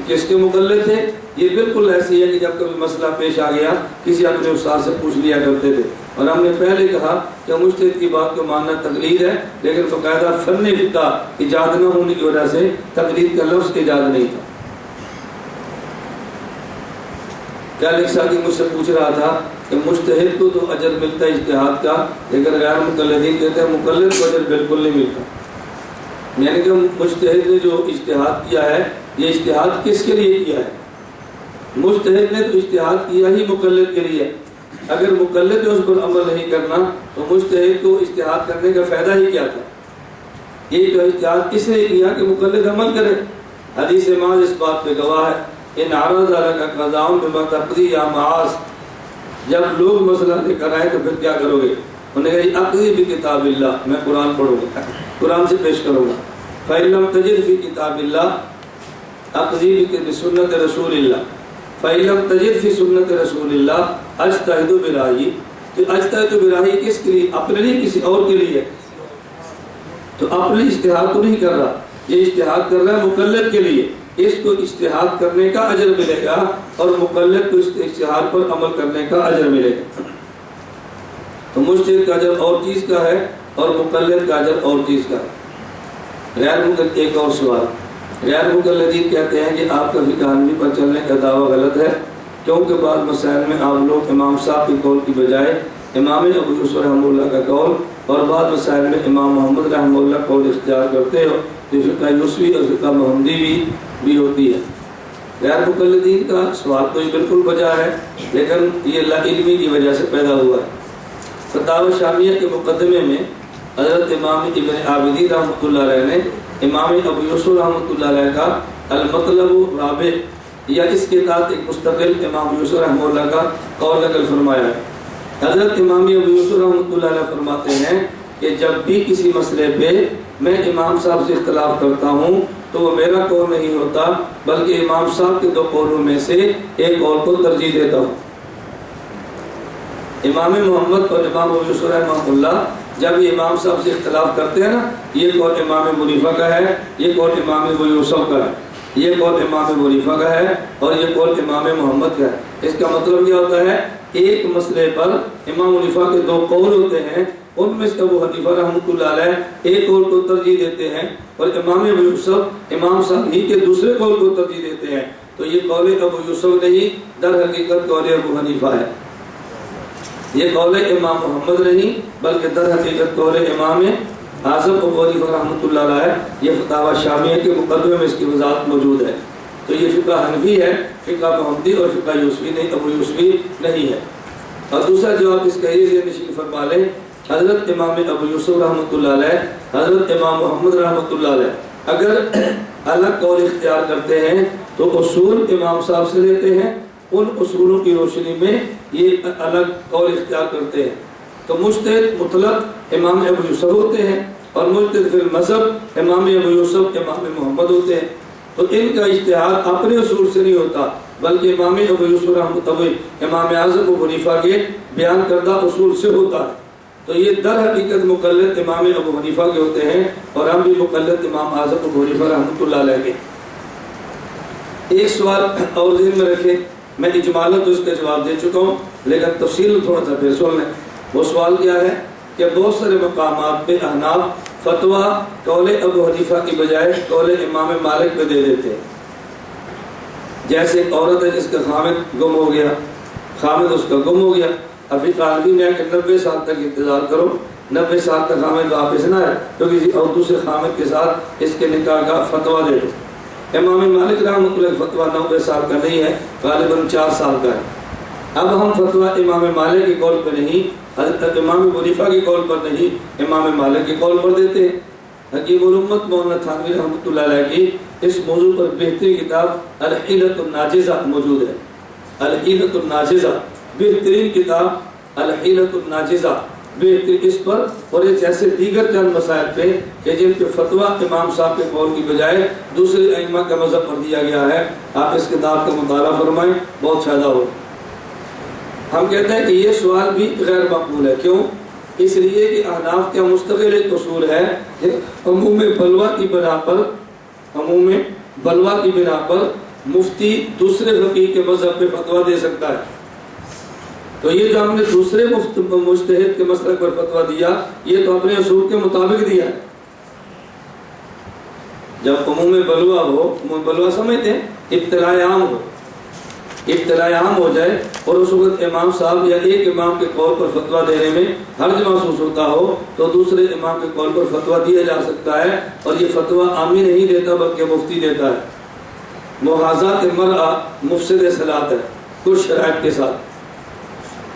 Speaker 2: کس کے مقلد تھے؟ یہ بالکل ایسی ہے کہ جب کبھی مسئلہ پیش آ گیا کسی اپنے استاد سے پوچھ لیا کرتے تھے. اور ہم نے پہلے کہا کہ مجتہد کی بات کو ماننا تقلید ہے، لیکن باقاعدہ فن فقہ ایجاد نہ ہونے کی وجہ سے تقلید کا لفظ ایجاد نہیں تھا. کیا ایک ساتھی مجھ سے پوچھ رہا تھا کہ مجتہد کو تو اجر ملتا ہے اجتہاد کا، لیکن غیر مقلدین کہتے ہیں مقلد کو اجر بالکل نہیں ملتا. یعنی کہ مجتہد نے جو اجتہاد کیا ہے یہ اجتہاد کس کے لیے کیا ہے؟ مجتہد نے تو اجتہاد کیا ہی مقلد کے لیے. اگر مقلد نے اس پر عمل نہیں کرنا تو مجتہد کو اجتہاد کرنے کا فائدہ ہی کیا تھا؟ یہ تو اجتہاد کس نے کیا کہ مقلد عمل کرے. حدیث معاذ اس بات پہ گواہ ہے، ان عرض لک قضاء بما تقضی یا معاذ. جب لوگ مسئلہ لے کر آئے تو پھر کیا کرو گے؟ انہوں نے کہا اقضی بکتاب اللہ، میں قرآن پڑھوں گا، قرآن سے پیش کروں گا. فإن لم تجد فی کتاب اللہ اقضی بسنت رسول اللہ، فإن لم تجد فی سنت رسول اللہ اجتہد برأیی. تو اجتہد برأیی کس کے لیے؟ اپنے لیے کسی اور کے لیے؟ تو اپنے اجتہاد تو نہیں کر رہا، یہ اجتہاد کر رہا ہے مقلد کے لیے. اس کو اجتہاد کرنے کا اجر ملے گا اور مقلد کو اجتہاد پر عمل کرنے کا اجر ملے گا. تو مجتہد کا اجر اور چیز کا ہے اور مقلد کا اجر اور چیز کا ہے. غیر مقلد، ایک اور سوال، غیر مقلدین کہتے ہیں کہ آپ کا فقہ حنفی پر چلنے کا دعویٰ غلط ہے، کیونکہ بعض مسائل میں آپ لوگ امام صاحب کے قول کی بجائے امام ابو یوسف رحمہ اللہ کا قول اور بعض مسائل میں امام محمد رحمہ اللہ قول اختیار کرتے ہو. تو فقہ یوسفی اور فقہ محمدی بھی ہوتی ہے. غیر مقلدین کا سوال تو یہ بالکل بجا ہے، لیکن یہ لا علمی کی وجہ سے پیدا ہوا ہے. فتاوی شامیہ کے مقدمے میں حضرت امام ابن عابدی رحمۃ اللہ علیہ نے امام ابو یوسف رحمۃ اللہ علیہ کا المطلب رابع یا اس کے تحت ایک مستقل امام یوسف رحمہ اللہ کا قول نقل فرمایا ہے. حضرت امام ابو یوسف رحمۃ اللہ علیہ فرماتے ہیں کہ جب بھی کسی مسئلے پہ میں امام صاحب سے اختلاف کرتا ہوں تو وہ میرا قول نہیں ہوتا، بلکہ امام صاحب کے 2 قولوں میں سے ایک قول کو ترجیح دیتا ہوں. امام محمد اور امام ابو یوسف رحمہ اللہ جب یہ امام صاحب سے اختلاف کرتے ہیں نا، یہ قول امام ابو حنیفہ کا ہے، یہ قول امام ابو یوسف کا ہے، یہ قول امام ابو حنیفہ کا ہے اور یہ قول امام محمد کا ہے. اس کا مطلب کیا ہوتا ہے؟ ایک مسئلے پر امام حنیفہ کے 2 قول ہوتے ہیں، ان میں سے ابو حنیفہ رحمۃ اللہ علیہ ایک قول کو ترجیح دیتے ہیں اور امام ابو یوسف امام صاحب ہی کے دوسرے قول کو ترجیح دیتے ہیں. تو یہ قول ابو یوسف نہیں، در حقیقت قول ابو حنیفہ ہے. یہ قول امام محمد نہیں، بلکہ در حقیقت قول امام اعظم ابو حنیفہ رحمۃ اللہ علیہ. یہ فتاوی شامیہ کے مقدمے میں اس کی وضاحت موجود ہے. تو یہ فقہ حنفی ہے، فقہ محمدی اور فقہ یوسفی نہیں، ابو یوسفی نہیں ہے. اور دوسرا جواب اس کا یہ نشین فرما لیں، حضرت امام ابو یوسف رحمۃ اللہ علیہ، حضرت امام محمد رحمۃ اللہ علیہ اگر الگ قول اختیار کرتے ہیں تو اصول امام صاحب سے لیتے ہیں، ان اصولوں کی روشنی میں یہ الگ قول اختیار کرتے ہیں. تو مجتہد مطلق امام ابو یوسف ہوتے ہیں، اور مجتہد فی المذہب امام ابو یوسف امام محمد ہوتے ہیں۔ تو ان کا اجتہاد اپنے اصول سے نہیں ہوتا، بلکہ امام ابو یوسف رحمۃ اللہ امام اعظم ابو حنیفہ کے بیان کردہ اصول سے ہوتا ہے۔ تو یہ در حقیقت مقلد امام ابو حنیفہ کے ہوتے ہیں، اور ہم بھی مقلد امام اعظم ابو حنیفہ رحمۃ اللہ علیہ کے۔ ایک سوال اور ذہن میں رکھیں، میں اجمالاً تو اس کا جواب دے چکا ہوں، لیکن تفصیل تھوڑا سا پھر سن لیں۔ وہ سوال کیا ہے کہ بہت سارے مقامات پہ احناف فتویٰ قول ابو حنیفہ کی بجائے قول امام مالک پہ دے دیتے ہیں۔ جیسے ایک عورت ہے جس کا خامد گم ہو گیا، خامد اس کا گم ہو گیا، ابھی طالبی نے کہ 90 سال تک انتظار کرو، 90 سال تک خامد واپس نہ ہے تو کسی اور دوسرے خامد کے ساتھ اس کے نکاح کا فتویٰ دے دو۔ امام مالک رحمۃ اللہ فتویٰ 90 سال کا نہیں ہے، غالباً 4 سال کا ہے۔ اب ہم فتویٰ امام مالک کے قول پر نہیں، حضرت امام ابو حنیفہ کے قول پر نہیں، امام مالک کے قول پر دیتے ہیں۔ حکیم الامت مولانا تھانوی رحمۃ اللہ علیہ کی اس موضوع پر بہترین کتاب الحیلۃ الناجزہ موجود ہے۔ الحیلۃ الناجزہ بہترین کتاب، الحیلۃ الناجزہ بہترین اس پر، اور ایک ایسے دیگر چند مسائل پہ کہ جن پہ فتویٰ امام صاحب کے قول کی بجائے دوسرے ائمہ کا مذہب پر دیا گیا ہے۔ آپ اس کتاب کا مطالعہ فرمائیں، بہت فائدہ ہو۔ ہم کہتے ہیں کہ یہ سوال بھی غیر مقبول ہے، کیوں؟ اس لیے کہ احناف کا مستقل ایک اصول ہے کہ عموم بلوا کی بنا پر، عموم بلوا کی بنا پر مفتی دوسرے فقیہ کے مذہب پہ فتویٰ دے سکتا ہے۔ تو یہ جو ہم نے دوسرے مجتہد کے مسلک پر فتویٰ دیا، یہ تو اپنے اصول کے مطابق دیا ہے۔ جب عموم بلوا ہو، عموم بلوا سمجھتے ہیں ابتلاء عام ہو، ابتلاء عام ہو جائے اور اس وقت امام صاحب یا ایک امام کے قول پر فتویٰ دینے میں حرج محسوس ہوتا ہو تو دوسرے امام کے قول پر فتویٰ دیا جا سکتا ہے، اور یہ فتویٰ عامی نہیں دیتا بلکہ مفتی دیتا ہے۔ محاذات مرأہ مفسد صلاۃ ہے کچھ شرائط کے ساتھ،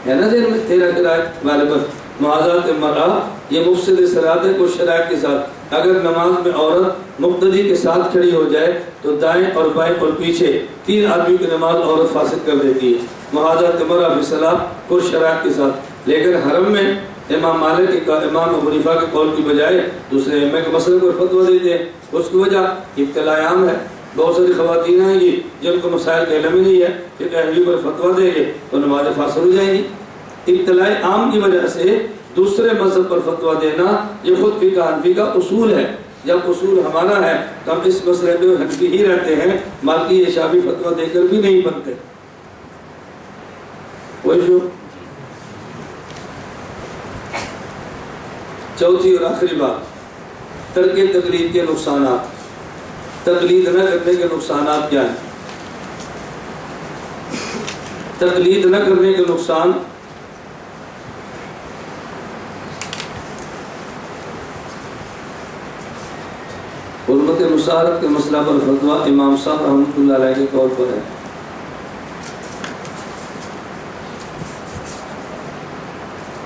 Speaker 2: ہے نا ذہن میں 13 شرائط غالباً۔ محاذات مرأہ یہ مفسد صلاۃ ہے کچھ شرائط کے ساتھ۔ اگر نماز میں عورت مقتدی کے ساتھ کھڑی ہو جائے تو دائیں اور بائیں اور پیچھے 3 آدمی کی نماز عورت فاسد کر دیتی ہے۔ محاذات مرأہ فی صلاۃ کچھ شرائط کے ساتھ۔ لیکن حرم میں امام مالک کا، امام ابو حنیفہ کے قول کی بجائے دوسرے ائمہ کے مسئلے پر فتویٰ دیتے ہیں۔ اس کی وجہ ابتلاء عام ہے۔ بہت ساری خواتین ہیں گی جن کو مسائل کا علم ہی نہیں ہے کہ اہلی پر فتویٰ دیں گے تو نماز فاسد ہو جائیں گی۔ ابتلاء عام کی وجہ سے دوسرے مذہب پر فتویٰ دینا یہ خود فقہ حنفی کا اصول ہے۔ جب اصول ہمارا ہے تو ہم اس مسئلے میں حنفی ہی رہتے ہیں، مالکی یا شافعی فتویٰ دے کر بھی نہیں بنتے۔ چوتھی اور آخری بات، ترک تقلید کے نقصانات۔ تقلید نہ کرنے کے نقصانات کیا ہیں؟ تقلید نہ کرنے کے نقصان حرمت مشارت کے مسئلہ پر فتویٰ امام صاحب رحمۃ اللہ علیہ کے قول پر ہے۔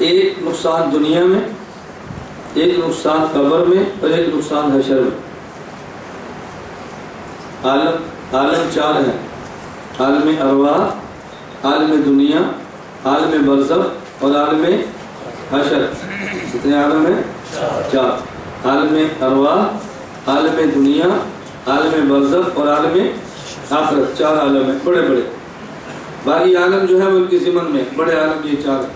Speaker 2: ایک نقصان دنیا میں، ایک نقصان قبر میں، اور ایک نقصان حشر میں۔ عالم 4 ہیں، عالم ارواح، عالم دنیا، عالم برزخ اور عالم حشر۔ کتنے عالم ہیں؟ 4۔ عالم ارواح، عالم دنیا، عالم برزخ اور عالم آخرت، 4 عالم ہیں بڑے بڑے۔ باقی عالم جو ہے وہ ان کے ضمن میں، بڑے عالم یہ 4 ہیں۔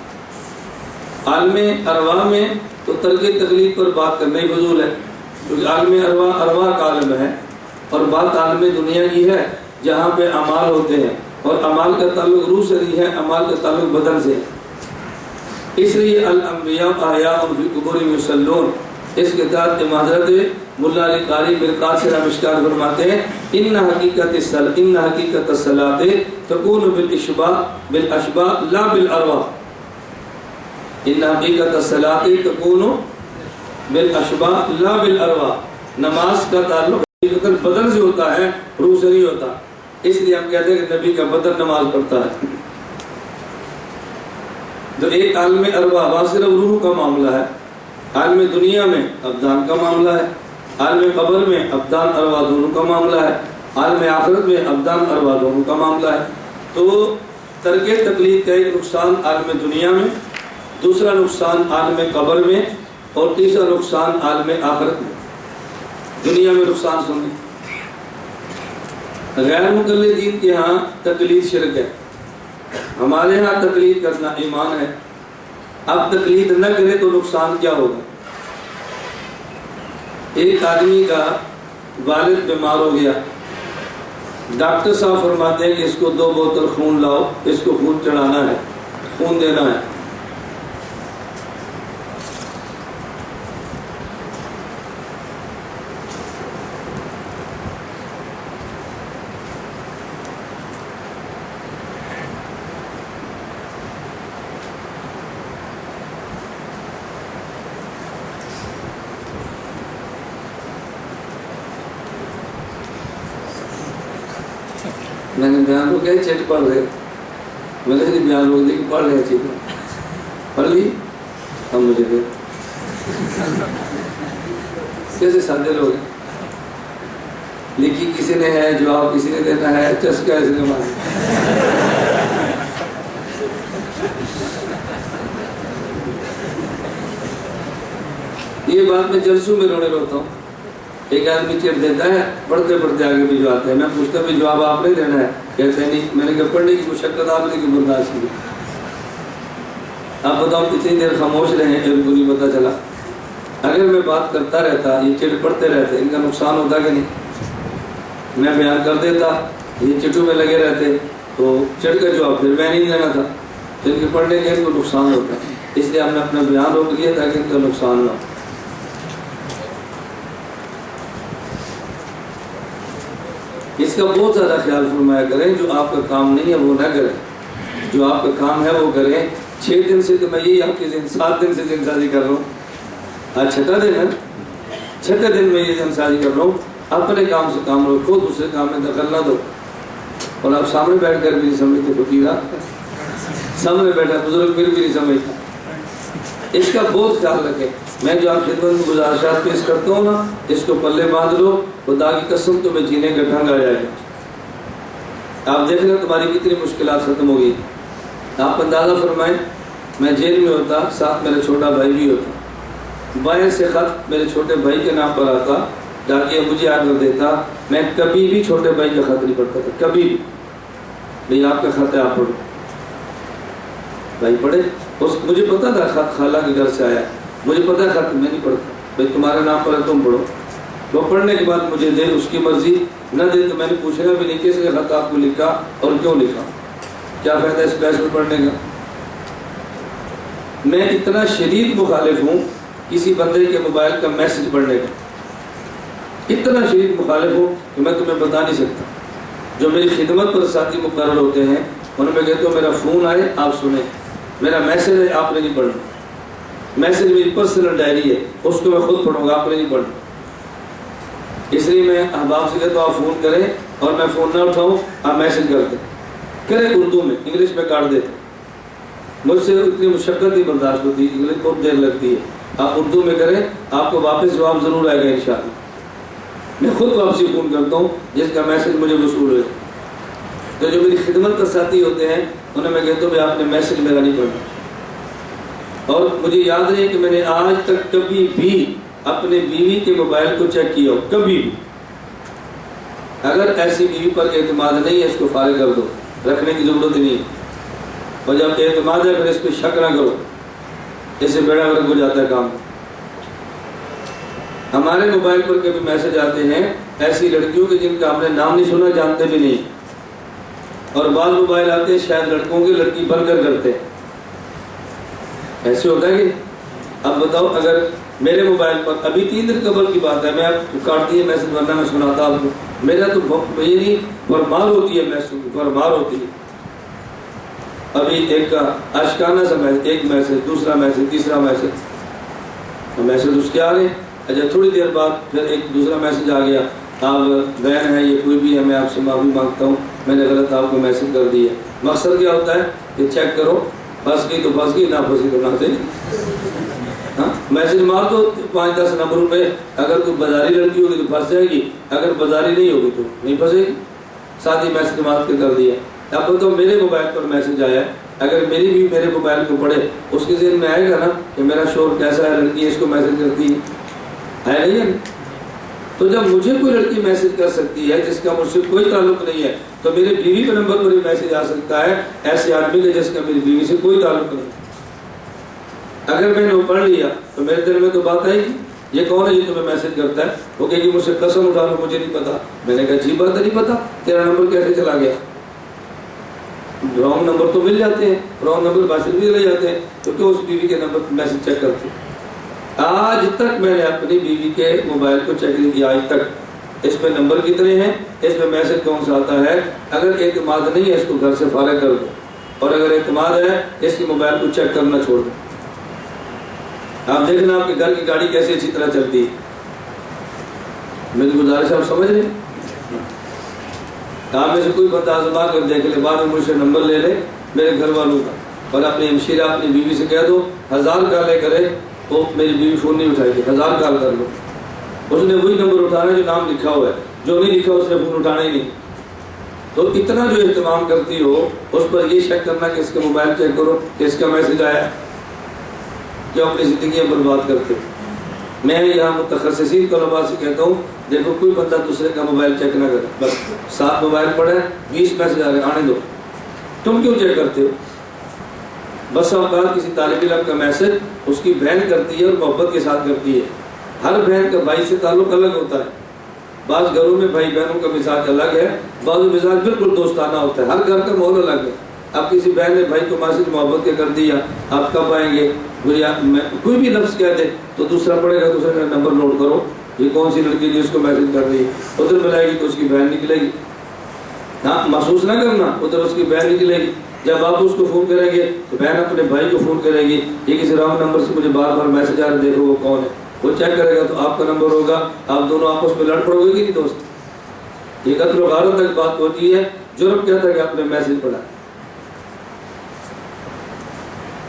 Speaker 2: عالم ارواح میں تو ترک تقلید پر بات کرنا ہی فضول ہے، کیونکہ عالم ارواح کا عالم ہے، اور بات عالم دنیا کی ہے جہاں پہ اعمال ہوتے ہیں، اور اعمال کا تعلق روح سے نہیں ہے، اعمال کا تعلق بدن سے۔ اس لیے الانبیاء احیاء فی قبورہم یصلون، اس کے تحت حضرت ملا علی قاری مرقات سے مشکات فرماتے ہیں ان حقیقت الصلاۃ تکون بالاشباء لا بالارواح۔ ان حقیقت الصلاۃ تکون بالاشباء لا بالارواح، نماز کا تعلق بدن سے ہوتا ہے، روح سے نہیں ہوتا۔ اس لیے ہم کہتے ہیں کہ نبی کا بدن نماز پڑھتا ہے۔ تو ایک عالم ارواح وہاں صرف روح کا معاملہ ہے، عالم دنیا میں ابدان کا معاملہ ہے، عالم قبر میں ابدان ارواح دونوں کا معاملہ ہے، عالم آخرت میں ابدان ارواح دونوں کا معاملہ ہے۔ تو ترک تقلید کا ایک نقصان عالم دنیا میں، دوسرا نقصان عالم قبر میں، اور تیسرا نقصان عالم آخرت میں۔ دنیا میں نقصان سنیں، غیر مقلدین کے ہاں تقلید شرک ہے، ہمارے ہاں تقلید کرنا ایمان ہے۔ اب تقلید نہ کرے تو نقصان کیا ہوگا؟ ایک آدمی کا والد بیمار ہو گیا، ڈاکٹر صاحب فرماتے ہیں کہ اس کو 2 بوتل خون لاؤ، اس کو خون چڑھانا ہے، خون دینا ہے۔ میں نے بیان روک گیا، چیٹ پڑھ رہے، میں نے بیان روک دیا کہ پڑھ رہے چیٹ پڑھ لی، اب مجھے دے کیسے سادے لوگ ہیں، لکھی کسی نے ہے، جواب کسی نے دینا ہے، چسکا اس نے مارا۔ یہ بات میں جلسوں میں رونے روتا ہوں۔ ایک آدمی چیٹ دیتا ہے، پڑھتے پڑھتے آگے بھجواتے ہیں، میں پوچھتا بھی جواب آپ نہیں دینا ہے، کہتے نہیں۔ میں نے کہا پڑھنے کی مشقت آپ نے کی برداشت کی، آپ بتاؤ کتنی دیر خاموش رہے ہیں، ان کو نہیں پتہ چلا۔ اگر میں بات کرتا رہتا، یہ چٹ پڑھتے رہتے، ان کا نقصان ہوتا کہ نہیں؟ میں بیان کر دیتا، یہ چٹوں میں لگے رہتے، تو چٹ کا جواب پھر میں نہیں دینا تھا، تو ان کے پڑھنے کے ان کو نقصان ہوتا ہے۔ اس لیے ہم نے اپنا بیان روک لیا تاکہ ان کا نقصان نہ ہو۔ اس کا بہت زیادہ خیال فرمایا کریں، جو آپ کا کام نہیں ہے وہ نہ کریں، جو آپ کا کام ہے وہ کریں۔ 6 دن سے تو میں یہی آپ کے 7 دن سے دن سازی کر رہا ہوں، آج 6واں دن ہے، 6 دن میں یہ دن سازی کر رہا ہوں۔ اپنے کام سے کام رکھو، دوسرے کام میں دخل نہ دو۔ اور آپ سامنے بیٹھ کر بھی نہیں سمجھتے، فقیرہ سامنے بیٹھا بزرگ پھر بھی نہیں سمجھتا۔ اس کا بہت خیال رکھیں۔ میں جو آپ خدمت میں گزارشات پیش کرتا ہوں نا، اس کو پلے باندھ لو، خدا کی قسم تمہیں جینے کا ڈھنگ آ جائے گا۔ آپ دیکھ لیں تمہاری کتنی مشکلات ختم ہو گئی۔ آپ اندازہ فرمائیں، میں جیل میں ہوتا، ساتھ میرا چھوٹا بھائی بھی ہوتا، باہر سے خط میرے چھوٹے بھائی کے نام پر آتا، ڈاکیہ مجھے آرڈر دیتا، میں کبھی بھی چھوٹے بھائی کا خط نہیں پڑھتا تھا، کبھی بھی۔ بھئی آپ کا خط ہے، آپ پڑھو۔ بھائی پڑھے، مجھے پتا تھا خط خالہ کے گھر سے آیا، مجھے پتا ہے خط میں نہیں پڑھتا، بھائی تمہارے نام پر ہے تم پڑھو۔ وہ پڑھنے کے بعد مجھے دے، اس کی مرضی، نہ دے تو میں نے پوچھنا بھی نہیں کس نے خط آپ کو لکھا اور کیوں لکھا، کیا فائدہ اس بحث میں پڑھنے کا۔ میں اتنا شدید مخالف ہوں کسی بندے کے موبائل کا میسج پڑھنے کا، اتنا شدید مخالف ہوں کہ میں تمہیں بتا نہیں سکتا۔ جو میری خدمت پر ساتھی مقرر ہوتے ہیں انہوں میں کہتا ہوں میرا فون آئے آپ سنیں، میرا میسج ہے آپ نے نہیں پڑھنا، میسج میری پرسنل ڈائری ہے، اس کو میں خود پڑھوں گا، آپ نے نہیں پڑھنا۔ اس لیے میں احباب سے کہتا ہوں آپ فون کریں، اور میں فون نہ اٹھاؤں، آپ میسج کر دیں، کریں اردو میں، انگلش میں کاٹ دیتے، مجھ سے اتنی مشقت نہیں برداشت ہوتی، انگلش بہت دیر لگتی ہے، آپ اردو میں کریں، آپ کو واپس جواب ضرور آئے گا انشاءاللہ۔ میں خود واپسی فون کرتا ہوں جس کا میسج مجھے وصول ہوئے۔ تو جو میری خدمت کا ساتھی ہوتے ہیں انہیں میں کہتا ہوں کہ آپ نے میسج میرا نہیں پڑھنا، اور مجھے یاد نہیں کہ میں نے آج تک کبھی بھی اپنے بیوی کے موبائل کو چیک کیا ہو، کبھی بھی۔ اگر ایسی بیوی پر اعتماد نہیں ہے اس کو فارغ کر دو، رکھنے کی ضرورت نہیں ہے، اور جب اعتماد ہے پھر اس پہ شک نہ کرو، اس سے بیڑا غرق ہو جاتا ہے کام۔ ہمارے موبائل پر کبھی میسج آتے ہیں ایسی لڑکیوں کے جن کا ہم نے نام نہیں سنا، جانتے بھی نہیں، اور بعض موبائل آتے ہیں شاید لڑکوں کے لڑکی بن کر کرتے ہیں، ایسے ہوتا ہے کہ اب بتاؤ اگر میرے موبائل پر ابھی 3 دن قبل کی بات ہے، میں آپ کو کاٹ دیے میسج ورنہ میں سناتا آپ کو، میرا تو یہ نہیں فرمار ہوتی ہے، میسج فرمار ہوتی ہے۔ ابھی ایک کا اشکانہ سا ایک میسج، دوسرا میسج، تیسرا میسج اس کے آ رہے ہیں۔ اچھا تھوڑی دیر بعد پھر ایک دوسرا میسج آ گیا، آپ بہن ہیں یہ کوئی بھی ہے، میں آپ سے معافی مانگتا ہوں، میں نے غلط آپ کو میسج کر دیا۔ مقصد کیا ہوتا ہے کہ چیک کرو، پھنس گئی تو پھنس گئی، نہ پھنسی تو نہ تھی۔ ہاں میسج مار دو 5-10 نمبروں پہ، اگر تو بازاری لڑکی ہوگی تو پھنس جائے گی، اگر بازاری نہیں ہوگی تو نہیں پھنسے گی، ساتھ ہی میسج مار کے کر دیا۔ اب تو میرے موبائل پر میسج آیا ہے اگر میری بھی میرے موبائل کو پڑھے اس کے ذہن میں آئے گا نا کہ میرا شوہر کیسا ہے، لڑکی اس کو میسج کرتی ہے نہیں؟ تو جب مجھے کوئی لڑکی میسج کر سکتی ہے جس کا مجھ سے کوئی تعلق نہیں ہے، تو میرے بیوی کے نمبر پر بھی میسج آ سکتا ہے ایسے آدمی کے جس کا میری بیوی سے کوئی تعلق نہیں۔ اگر میں نے وہ پڑھ لیا تو میرے دل میں تو بات آئے گی یہ کون ہے یہ تمہیں میسج کرتا ہے؟ وہ کہے گی مجھ سے قسم اٹھا لو مجھے نہیں پتا۔ میں نے کہا اچھی بات ہے نہیں پتا، تیرا نمبر کیسے چلا گیا؟ رانگ نمبر تو مل جاتے ہیں، رانگ نمبر میسج بھی لے جاتے ہیں، تو کیوں اس بیوی کے نمبر پر میسج چیک کرتے ہیں؟ آج تک میں نے اپنی بیوی کے موبائل کو چیک نہیں کیا، آج تک۔ اس میں نمبر کتنے ہیں، اس میں میسج کون سا آتا ہے؟ اگر اعتماد نہیں ہے اس کو گھر سے فارغ کر دو، اور اگر اعتماد ہے اس کی موبائل کو چیک کرنا چھوڑ دو۔ آپ دیکھنا آپ کے گھر کی گاڑی کیسے اچھی طرح چلتی ہے۔ میری گزارش آپ سمجھ رہے ہیں؟ آپ میں سے کوئی بندہ آزما کر دیکھ لے، بعد میں مجھ سے نمبر لے لے میرے گھر والوں کا، اور اپنی ہمشیرہ اپنی بیوی سے کہہ دو 1000 کالیں کرے تو میری بیوی فون نہیں اٹھائے گی، 1000 کال کر لو۔ اس نے وہی نمبر اٹھانا جو نام لکھا ہوا ہے، جو نہیں لکھا اس نے فون اٹھانا ہی نہیں۔ تو اتنا جو اہتمام کرتی ہو اس پر یہ شک کرنا کہ اس کا موبائل چیک کرو کہ اس کا میسج آیا، جو اپنی زندگیاں برباد کرتے۔ میں یہاں متخصصین طلباء سے کہتا ہوں دیکھو کوئی بندہ دوسرے کا موبائل چیک نہ کرے، بس 7 موبائل پڑے 20 میسج آ گئے آنے دو، تم کیوں چیک کرتے ہو؟ بس اوقات کسی طالب علم کا میسج اس کی بہن کرتی ہے اور محبت کے ساتھ کرتی ہے۔ ہر بہن کا بھائی سے تعلق الگ ہوتا ہے، بعض گھروں میں بھائی بہنوں کا مزاج الگ ہے، بعض مزاج بالکل دوستانہ ہوتا ہے، ہر گھر کا ماحول الگ ہے۔ اب کسی بہن نے بھائی کو میسج محبت کے کر دیا، آپ کب آئیں گے، کوئی بھی لفظ کہہ دے تو دوسرا پڑے گا، دوسرے کا نمبر نوٹ کرو یہ کون سی لڑکی جس کو میسج کر رہی ہے، ادھر ملائے گی تو اس کی بہن نکلے گی۔ ہاں محسوس نہ کرنا، ادھر اس کی بہن نکلے گی۔ جب آپ اس کو فون کریں گے تو بہن اپنے بھائی کو فون کرے گی، یہ کسی رانگ نمبر سے مجھے بار بار میسج آ رہا ہے، دیکھو وہ کون ہے۔ وہ چیک کرے گا تو آپ کا نمبر ہوگا، آپ دونوں آپس میں لڑ پڑو گے کہ نہیں دوست؟ یہ قتل و غارت تک بات پہنچی ہے۔ جرم کہتا ہے کہ آپ نے میسج پڑھا۔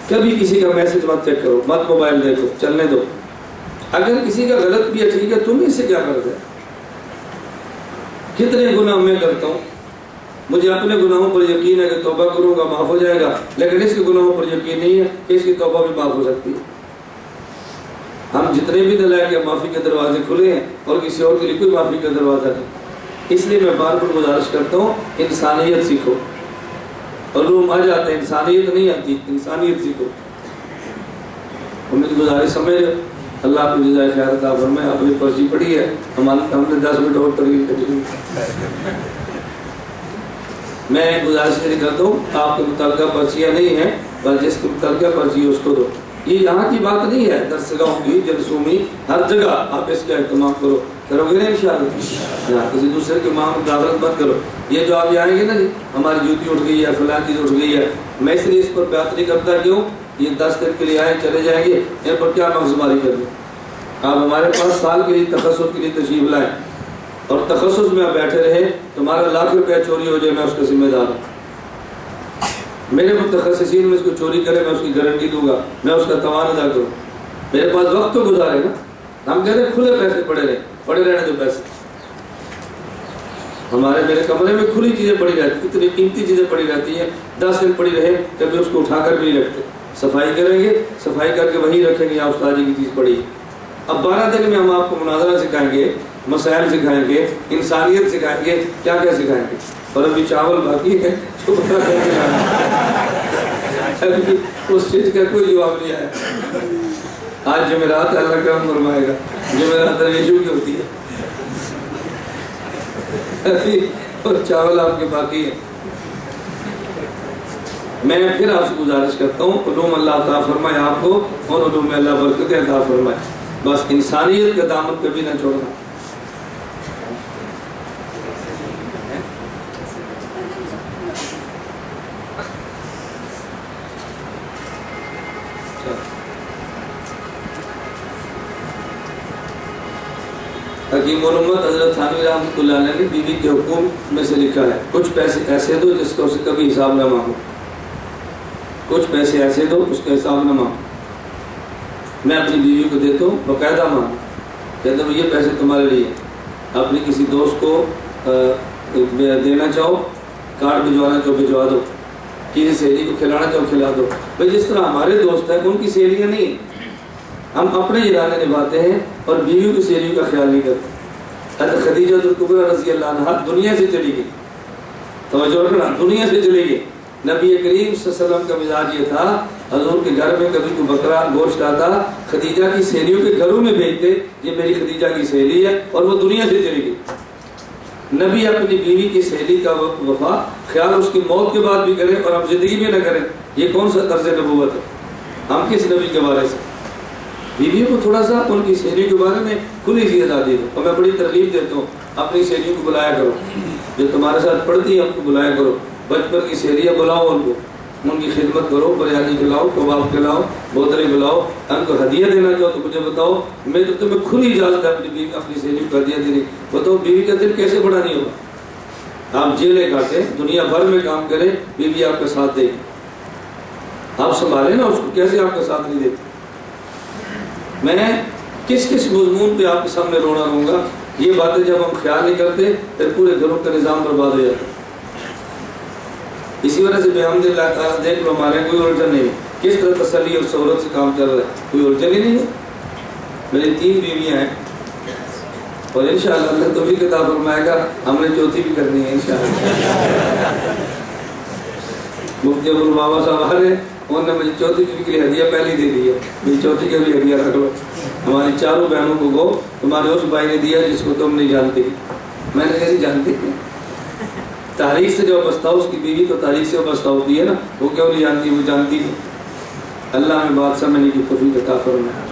Speaker 2: کبھی کسی کا میسج مت چیک کرو، مت موبائل دیکھو، چلنے دو۔ اگر کسی کا غلط بھی ہے ٹھیک ہے، تم اس سے کیا کرتے؟ کتنے گناہ میں کرتا ہوں، مجھے اپنے گناہوں پر یقین ہے کہ توبہ کروں گا معاف ہو جائے گا، لیکن اس کے گناہوں پر یقین نہیں ہے کہ اس کی توبہ بھی معاف ہو سکتی ہے۔ ہم جتنے بھی دلائل کے معافی کے دروازے کھلے ہیں اور کسی اور کے لیے کوئی معافی کا دروازہ نہیں۔ اس لیے میں بار بار گزارش کرتا ہوں انسانیت سیکھو۔ علوم آ جاتے ہیں، انسانیت نہیں آتی، انسانیت سیکھو۔ میری گزارش سمجھ رہے؟ اللہ آپ کو جزائے خیر عطا فرمائے۔ آپ نے پرچی پڑھی ہے، ہم نے 10 منٹ اور ترغیب کری۔ میں گزارش یہ کرتا ہوں آپ کے متعلقہ پرچیاں نہیں ہیں، بس جس کے متعلقہ پرچی ہے اس کو دو۔ یہ یہاں کی بات نہیں ہے، درس گاہوں کی، جلسوں میں، ہر جگہ آپ اس کا اہتمام کرو گے نا انشاءاللہ۔ کسی دوسرے کے ماں میں دعوت مت کرو۔ یہ جو آپ آئیں گے نا جی ہماری جوتی اٹھ گئی ہے، فلاں چیز اٹھ گئی ہے، میں اس لیے اس پر بات نہیں کرتا، کیوں؟ یہ 10 دن کے لیے آئے چلے جائیں گے، ان پر کیا مغز ماری کر دیں؟ آپ ہمارے پاس سال کے لیے تخصص کے لیے تشریف لائیں اور تخصص میں آپ بیٹھے رہے، تمہارا لاکھ روپیہ چوری ہو جائے میں اس کا ذمہ دار ہوں۔ میرے متخصصین میں اس کو چوری کرے میں اس کی گارنٹی دوں گا، میں اس کا تاوان ادا کروں۔ میرے پاس وقت تو گزارے نا، ہم کہتے ہیں کھلے پیسے پڑے رہنے دو پیسے۔ ہمارے میرے کمرے میں کھلی چیزیں پڑی رہتی، اتنی قیمتی چیزیں پڑی رہتی ہیں، 10 دن پڑی رہے کبھی اس کو اٹھا کر بھی نہیں رکھتے۔ صفائی کریں گے، صفائی کر کے وہیں رکھیں گے، یہاں استاد جی کی چیز پڑی ہے۔ اب 12 دن میں ہم آپ کو مناظرہ سکھائیں گے، مسائل سکھائیں گے، انسانیت سکھائیں گے، کیا کیا سکھائیں گے۔ اور ابھی چاول باقی ہے، ابھی اس چیز کا کوئی جواب نہیں آیا۔ آج جمعرات اللہ کرم فرمائے گا، جمعرات درویشوں کی ہوتی ہے، ابھی اور چاول آپ کے باقی ہے۔ میں پھر آپ سے گزارش کرتا ہوں علوم اللہ عطا فرمائے آپ کو، اور علوم میں اللہ برکتیں عطا فرمائے۔ بس انسانیت کا دامن کبھی نہ چھوڑنا۔ حکیم الامت حضرت تھانوی رحمۃ اللہ علیہ نے بیوی کے حقوق میں سے لکھا ہے، کچھ پیسے ایسے دو جس کا اسے کبھی حساب نہ مانگو، کچھ پیسے ایسے دو اس کا حساب نہ مانگو۔ میں اپنی بیوی کو دیتا ہوں، باقاعدہ مانگو، کہتا ہوں یہ پیسے تمہارے لیے، اپنے کسی دوست کو دینا چاہو، کارڈ بھجوانا چاہو بھجوا دو، کسی سہیلی کو کھلانا چاہو کھلا دو. بھائی جس طرح ہمارے دوست ہیں ان کی سہیلیاں نہیں ہیں, ہم اپنے جرانے نبھاتے ہیں اور بیوی کی سہیلیوں کا خیال نہیں کرتے. حضرت خدیجہ الکبریٰ رضی اللہ عنہا دنیا سے چلی گئی, توجہ رکھنا, دنیا سے چلی گئی. نبی کریم صلی اللہ علیہ وسلم کا مزاج یہ تھا, حضور کے گھر میں کبھی کوئی بکرا گوشت آتا, خدیجہ کی سہیلیوں کے گھروں میں بھیجتے, یہ میری خدیجہ کی سہیلی ہے, اور وہ دنیا سے چلی گئی. نبی اپنی بیوی کی سہیلی کا وفا خیال اس کی موت کے بعد بھی کریں اور ہم زندگی میں نہ کریں, یہ کون سا طرز نبوت ہے؟ ہم کس نبی کے بارے سے؟ بیوی کو تھوڑا سا ان کی سہیلیوں کے بارے میں کھلی سی آزادی دو. اور میں بڑی ترغیب دیتا ہوں, اپنی سہیلیوں کو بلایا کرو, جو تمہارے ساتھ پڑھتی ہیں ان کو بلایا کرو. بچپن کی سہیلیاں بلاؤ, ان کو ان کی خدمت کرو, بریانی کھلاؤ, کباب کھلاؤ, بوتلیں بلاؤ. ان کو ہدیہ دینا چاہو تو مجھے بتاؤ, میں تو تمہیں کھلی اجازت ہے اپنی سہیلیوں کو ہدیہ دینے. بتاؤ بیوی کا دل کیسے بڑا نہیں ہوگا؟ آپ جیلیں کاٹیں, دنیا بھر میں کام کریں, بیوی آپ کا ساتھ دے گی. آپ سنبھالیں نا اس کو, کیسے آپ کا ساتھ نہیں دیتے؟ میں کس کس مضمون پہ آپ کے سامنے رونا رہوں گا؟ یہ باتیں جب ہم خیال نہیں کرتے پھر پورے گھروں کا نظام برباد ہو جاتا ہے. اسی وجہ سے بحمد اللہ تعالیٰ دیکھ لو ہمارے کوئی الجھن نہیں, کس طرح تسلی اور سہولت سے کام چل رہا ہے, کوئی الجھن ہی نہیں ہے. میری 3 بیویاں ہیں اور انشاءاللہ اللہ تو بھی کتاب فرمائے گا, ہم نے چوتھی بھی کرنی ہے انشاءاللہ. مفتی ابوالبابا صاحب آ رہے ہیں, انہوں نے مجھے چوتھی بیوی کے لیے ہدیہ پہلے دے دی ہے, میری چوتھی کا بھی ہدیہ رکھ لو. ہماری 4 بہنوں کو گو تمہارے اس بھائی نے دیا جس کو تم نہیں جانتے. میں نے نہیں جانتے, تاریخ سے جو وابستہ اس کی بیوی تو تاریخ سے وابستہ ہوتی ہے نا, وہ کیوں نہیں جانتی؟ وہ جانتی ہے. اللہ میں بات سمجھنے کی توفیق عطا فرمائے.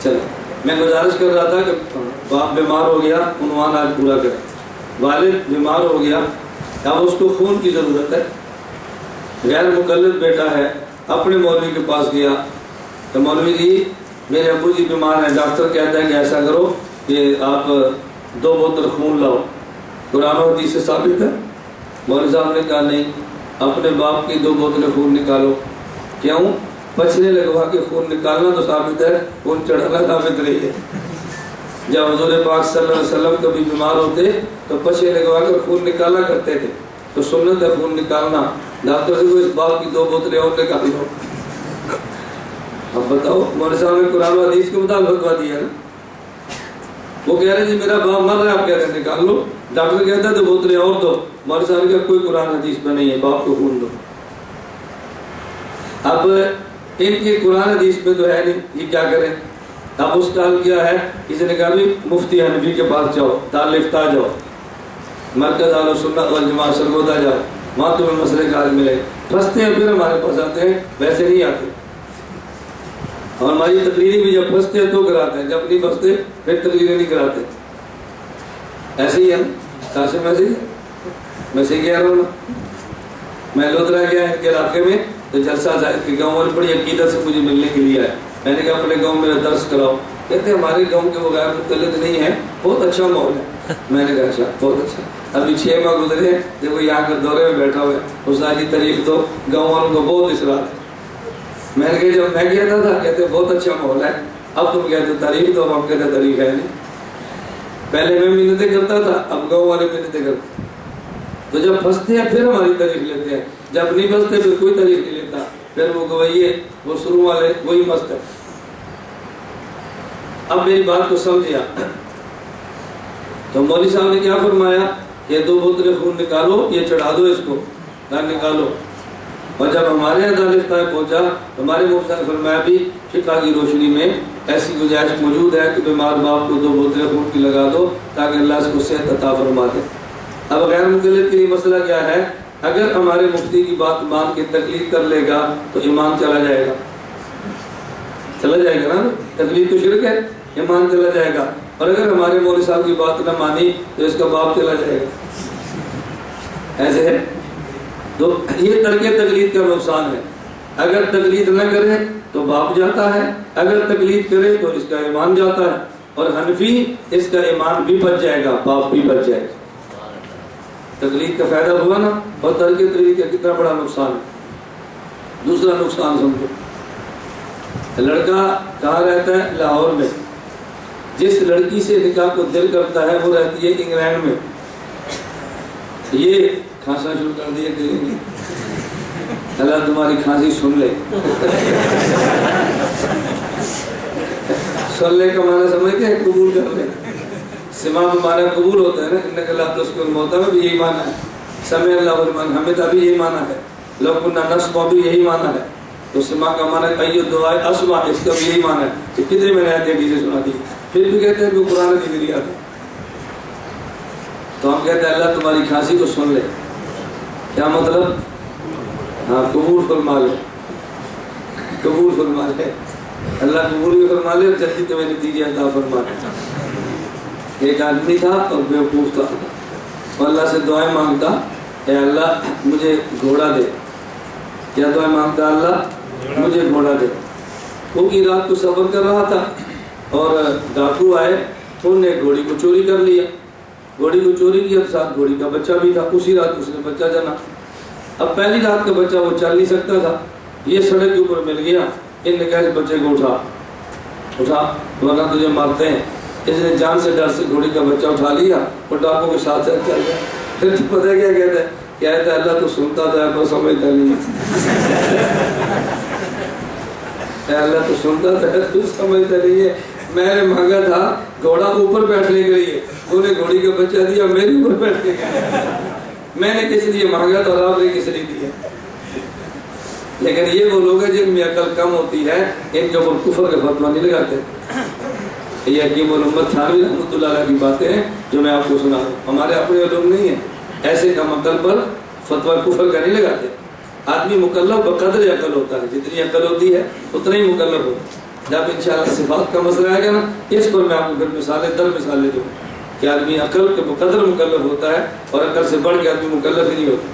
Speaker 2: چلو میں گزارش کر رہا تھا کہ باپ بیمار ہو گیا, عنوان آج پورا کریں. والد بیمار ہو گیا, اب اس کو خون کی ضرورت ہے. غیر مقلد بیٹا ہے, اپنے مولوی کے پاس گیا تو مولوی جی میرے ابو جی بیمار ہیں, ڈاکٹر کہتا ہے کہ ایسا کرو کہ آپ 2 بوتل خون لاؤ, قرآن و حدیث سے ثابت ہے. مولوی صاحب نے کہا نہیں, اپنے باپ کی 2 بوتلیں خون نکالو. کیوں؟ پچھلے لگوا کے خون نکالنا تو ثابت ہے, خون چڑھانا ثابت نہیں ہے. جب حضور پاک صلی اللہ علیہ وسلم کبھی بیمار ہوتے تو پچھلے لگوا کے خون نکالا کرتے تھے, تو سنت ہے خون نکالنا. ڈاکٹر سے کوئی اس باپ کی 2 بوتلیں اور نکال لو. اب بتاؤ, مولوی صاحب نے قرآن و حدیث کے مطابق فتویٰ دیا نا. وہ کہہ رہے جی میرا باپ مر رہا ہے, آپ کہتے ہیں نکال لو. ڈاکٹر کہتا ہے 2 بوتلیں اور دو. مولوی صاحب نے کہا کوئی قرآن حدیث میں نہیں ہے, باپ کو خون دو. اب ان کے قرآن حدیث میں تو ہے نہیں, یہ کیا کریں؟ اب اس ٹال کیا ہے, کسی نے کہا بھی مفتی حنفی کے پاس جاؤ, دار الافتاء جاؤ, مرکز اہل سنت والجماعت سرگودا جاؤ, وہاں تمہیں مسئلے کا حل ملے. پھنستے ہیں پھر ہمارے پاس آتے ہیں, ویسے نہیں آتے. اور ہماری تقریری بھی جب پھنستے ہیں تو کراتے ہیں, جب نہیں پھنستے پھر تقریریں نہیں کراتے. ایسے ہی ہے نا قاسم, ایسے ہی ہے. میں سے کہہ رہا ہوں نا, میں لودھرا گیا ان کے علاقے میں, تو جلسہ زاہد کے گاؤں والے بڑی عقیدت سے مجھے ملنے کے لیے آئے. میں نے کہا اپنے گاؤں میں درس کراؤ. کہتے ہیں ہمارے گاؤں کے وہ غیر مختلف نہیں ہیں, بہت اچھا ماحول ہے. میں نے کہا اچھا, بہت اچھا. ابھی 6 ماہ گزرے ہیں, دیکھو یہاں کر دورے میں بیٹھا ہوا ہے, اس کی تعریف تو گاؤں والوں کو بہت اصرار ہے. میں نے کہا جب میں کہتا تھا, کہتے بہت اچھا ماحول ہے, اب تم کہتے تعریف دو, ہم کہتے تعریف ہے نہیں. پہلے میں محنتیں کرتا تھا, اب گاؤں والے محنتیں کرتے. تو جب پھنستے ہیں پھر ہماری تعریف لیتے ہیں, جب نہیں پھنستے پھر کوئی تعریف نہیں لیتا. پھر وہ گوئیے, وہ شروع والے وہی مست ہے. اب میری بات کو سمجھیا, تو مولوی صاحب نے کیا فرمایا کہ 2 بوتلیں خون نکالو, یہ چڑھا دو اس کو, نہ نکالو. اور جب ہمارے عدالت تک پہنچا, ہمارے مفتی نے فرمایا بھی فقہ کی روشنی میں ایسی گنجائش موجود ہے کہ بیمار باپ کو 2 بوتلیں خون کی لگا دو تاکہ اللہ اس کو صحت عطا فرما دے. اب غیر مقلد کے لیے مسئلہ کیا ہے, اگر ہمارے مفتی کی بات مان کے تقلید کر لے گا تو ایمان چلا جائے گا. چلا جائے گا نا, تقلید تو شرک ہے, ایمان چلا جائے گا. اور اگر ہمارے مولوی صاحب کی بات نہ مانی تو اس کا باپ چلا جائے گا. ایسے ہے. تو یہ ترک تقلید کا نقصان ہے. اگر تقلید نہ کرے تو باپ جاتا ہے, اگر تقلید کرے تو اس کا ایمان جاتا ہے. اور حنفی اس کا ایمان بھی بچ جائے گا, باپ بھی بچ جائے گا. تقلید کا فائدہ ہوا نا, اور ترک تقلید کا کتنا بڑا نقصان ہے. دوسرا نقصان سمجھو, لڑکا کہاں رہتا ہے؟ لاہور میں. جس لڑکی سے نکاح کو دل کرتا ہے وہ رہتی ہے انگلینڈ میں. یہ کھانسنا شروع کر دیا کہ اللہ تمہاری کھانسی سن لے. سن لے کا معنی سمجھتے ہیں؟ قبول کر لے. سماع ہمارا قبول ہوتا ہے نا. انک لا تسمع الموتیٰ میں بھی یہی معنی ہے. سمع اللہ لمن حمدہ بھی یہی معنی ہے. لو کنا نسمع بھی یہی معنی ہے. تو سماع کا معنی ایو دعائے اسمع، اس کا بھی یہی معنی ہے. کہ کتنے میں نے آیتیں حدیثیں سنا دی، پھر بھی کہتے ہیں کہ قرآن حدیث نہیں آتا. تو ہم کہتے ہیں اللہ تمہاری کھانسی کو سن لے. کیا مطلب؟ ہاں قبول فرما لے. قبول فرما لے. اللہ قبول بھی فرما لے اور جلدی تمہیں نتیجے عطا فرما لے. ایک آدمی تھا اور بیوقوف تھا، اور اللہ سے دعائیں مانگتا، اے اللہ مجھے گھوڑا دے. کیا دعائیں مانگتا؟ اللہ مجھے گھوڑا دے. وہ کی رات کو سفر کر رہا تھا اور ڈاکو آئے، انہوں نے گھوڑی کو چوری کر لیا. گھوڑی کو چوری کیا، ساتھ گھوڑی کا بچہ بھی تھا. اسی رات اس نے بچہ جنا. اب پہلی رات کا بچہ وہ چل نہیں سکتا تھا، یہ سڑک کے اوپر مل گیا. ان نے کہا اس بچے کو اٹھا ورنہ تجھے مارتے ہیں. اس نے جان سے ڈر سے گھوڑی کا بچہ اٹھا لیا اور ڈاکو کے ساتھ چل گیا. پھر تو پتہ کیا کہتا ہے؟ کہتا ہے اللہ تو سنتا تھا پر سمجھتا نہیں. اللہ تو سنتا تھا تو سمجھتا نہیں ہے. میں نے مانگا تھا گھوڑا اوپر بیٹھنے کے لیے، تو نے گھوڑی کا بچہ دیا میرے اوپر بیٹھنے کے لیے. میں نے کس لیے مانگا تو آپ نے کس لیے دیا. لیکن یہ وہ لوگ ہیں جن میں عقل کم ہوتی ہے، ان کے اوپر کفر کا فتویٰ نہیں لگاتے. یہ حکیم الامت تھانوی رحمۃ اللہ علیہ کی باتیں ہیں جو میں آپ کو سنا رہا ہوں. ہمارے اپنے علوم نہیں ہیں. ایسے کم عقل پر فتویٰ کفر کا نہیں لگاتے. آدمی مکلف بقدر عقل ہوتا ہے، جتنی عقل ہوتی ہے اتنا ہی مکلف ہوتا ہے. جب انشاءاللہ صفات کا مسئلہ آئے گا نا، اس پر میں آپ کو پھر مثالیں در مثالیں دوں کہ آدمی عقل کے بقدر مکلف ہوتا ہے اور عقل سے بڑھ کے آدمی مکلف ہی نہیں ہوتا.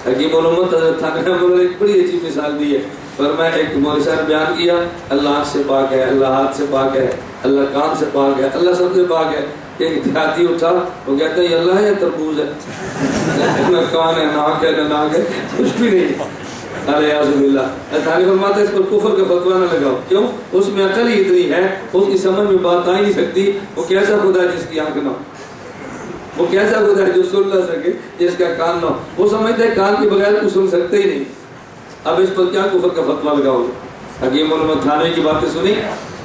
Speaker 2: حکیم الامت حضرت تھانوی رحمۃ اللہ نے ایک بڑی عجیب مثال دی ہے. فرمایا ایک مولوی صاحب بیان کیا، اللہ آنکھ سے پاک ہے، اللہ ہاتھ سے پاک ہے، اللہ کان سے پاک ہے، اللہ سب سے پاک ہے. ایک دیہاتی اٹھا، وہ کہتا ہے یہ اللہ ہے یا تربوز ہے؟ نہ کان ہے، نہ آنکھ ہے، نہ ناک ہے، کچھ بھی نہیں. الیاذ باللہ. تھانوی فرماتا ہے اس پر کفر کا فتویٰ نہ لگاؤ. کیوں؟ اس میں عقل ہی اتنی ہے، اس کی سمجھ میں بات آ ہی نہیں سکتی. وہ کیسا خدا ہے جس کی آنکھ نہ ہو؟ وہ کیسا خدا ہے جو سن نہ سکے، جس کا کان نہ ہو؟ وہ سمجھتا ہے کان کے بغیر کو سن سکتے ہی نہیں. اب اس پر کیا کفر کا فتویٰ لگاؤ گے؟ حکیم الامت تھانوی کی باتیں سنی.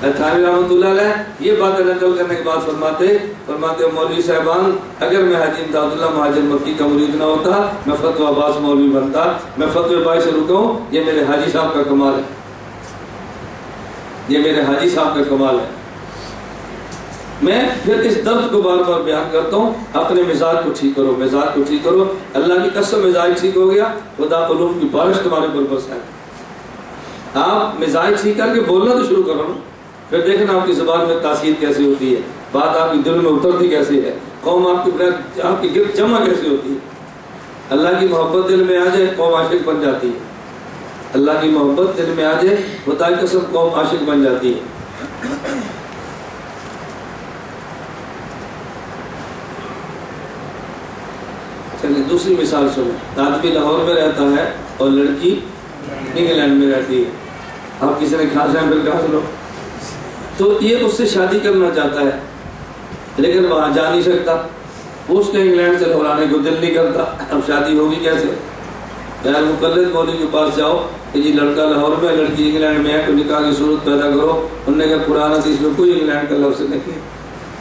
Speaker 2: تھانوی رحمۃ اللہ علیہ یہ باتیں نقل کرنے کے بعد فرماتے مولوی صاحبان، اگر میں حاجی امداد اللہ مہاجر مکی کا مرید نہ ہوتا میں فتوی عباس مولوی بنتا. میں فتوی بائی سے رکا ہوں. یہ میرے حاجی صاحب کا کمال ہے. یہ میرے حاجی صاحب کا کمال ہے. میں پھر اس درد کو بار بار بیان کرتا ہوں، اپنے مزاج کو ٹھیک کرو، مزاج کو ٹھیک کرو. اللہ کی قسم مزاج ٹھیک ہو گیا، خدا علوم کی بارش تمہارے پر برسائے. آپ مزاج ٹھیک کر کے بولنا تو شروع کرو نا، پھر دیکھنا آپ کی زبان میں تاثیر کیسی ہوتی ہے، بات آپ کی دل میں اترتی کیسی ہے، قوم آپ کی گرد جمع کیسی ہوتی ہے. اللہ کی محبت دل میں آ جائے قوم عاشق بن جاتی ہے. اللہ کی محبت دل میں آ جائے خدا کی قسم قوم عاشق بن جاتی ہے. چلیے دوسری مثال سنیں. آدمی لاہور میں رہتا ہے اور لڑکی انگلینڈ میں رہتی ہے. آپ کسی نے کھانس پھر کہا سنو تو یہ اس سے شادی کرنا چاہتا ہے لیکن وہاں جا نہیں سکتا. وہ اس کے انگلینڈ سے لانے کو دل نہیں کرتا. اب شادی ہوگی کیسے؟ غیر مقلد مولوی کے پاس جاؤ کہ جی لڑکا لاہور میں لڑکی انگلینڈ میں ہے تو نکاح کی صورت پیدا کرو. انہوں نے کہا قرآن حدیث میں کوئی انگلینڈ کا لفظ نہیں ہے،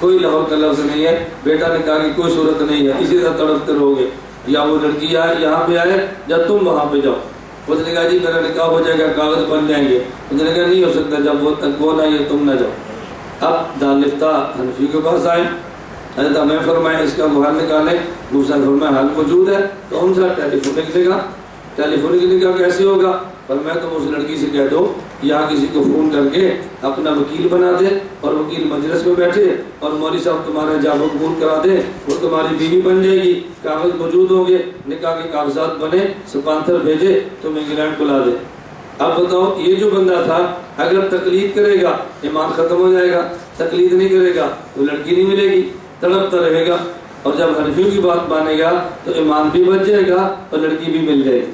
Speaker 2: کوئی لاہور کا لفظ نہیں ہے، بیٹا نکاح کی کوئی صورت نہیں ہے. اسی طرح تڑپتے رہو گے. یا وہ لڑکی آئے یہاں پہ آئے یا تم وہاں پہ جاؤ. اس نے کہا جی میرا نکاح ہو جائے گا، کاغذ بن جائیں گے. اس نے کہا نہیں ہو سکتا، جب وہ تک وہ نہ یہ تم نہ جاؤ. اب دارالفتہ حنفی کے پاس آئے، حضرت ہمیں فرمائے اس کا وہ حل نکالیں. دوسرا فرمایا حل موجود ہے تو ہم ساتھ ٹیلی فون لکھ گا. ٹیلی فون نکاح کیسے ہوگا؟ پر میں تم اس لڑکی سے کہہ دو یا کسی کو فون کر کے اپنا وکیل بنا دے اور وکیل مجلس میں بیٹھے اور مولوی صاحب تمہارا جاب قبول کرا دے، وہ تمہاری بیوی بن جائے گی. کاغذ موجود ہوں گے، نکاح کے کاغذات بنے، سپانسر بھیجے، تم انگلینڈ بلا دے. اب بتاؤ یہ جو بندہ تھا اگر تقلید کرے گا ایمان ختم ہو جائے گا، تقلید نہیں کرے گا تو لڑکی نہیں ملے گی، تڑپتا رہے گا. اور جب حنفیوں کی بات مانے گا تو ایمان بھی بچ جائے گا اور لڑکی بھی مل جائے گی.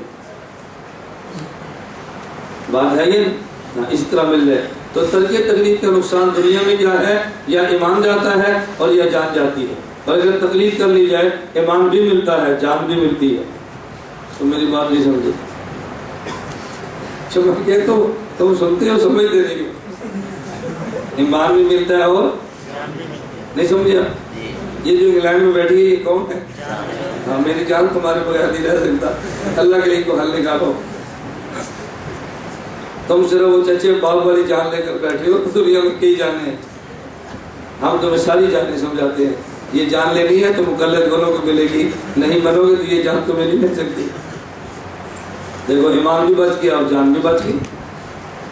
Speaker 2: بات ہے یہ اس طرح مل جائے. تو ترک تقلید کا نقصان دنیا میں کیا ہے؟ یا ایمان جاتا ہے اور یا جان جاتی ہے. اور اگر تقلید کر لی جائے ایمان بھی ملتا ہے، جان بھی ملتی ہے. تو میری بات نہیں سمجھے. اچھا میں کہتا ہوں تم سنتے ہو سمجھتے نہیں ہو. ایمان بھی ملتا ہے اور نہیں سمجھا. یہ جو انگلینڈ میں بیٹھی ہے یہ کون ہے؟ ہاں میری جان تمہارے بغیر نہیں رہ سکتا. اللہ کے لیے کو حل نکالو. تم صرف وہ چچے باپ والی جان لے کر بیٹھے ہو. دنیا میں کئی جانیں ہیں, ہم تمہیں ساری جانیں سمجھاتے ہیں. یہ جان لینی ہے تو مقلد گنوں کو ملے گی, نہیں منو گے تو یہ جان تمہیں نہیں مل سکتی. دیکھو ایمان بھی بچ گیا اور جان بھی بچ گئی.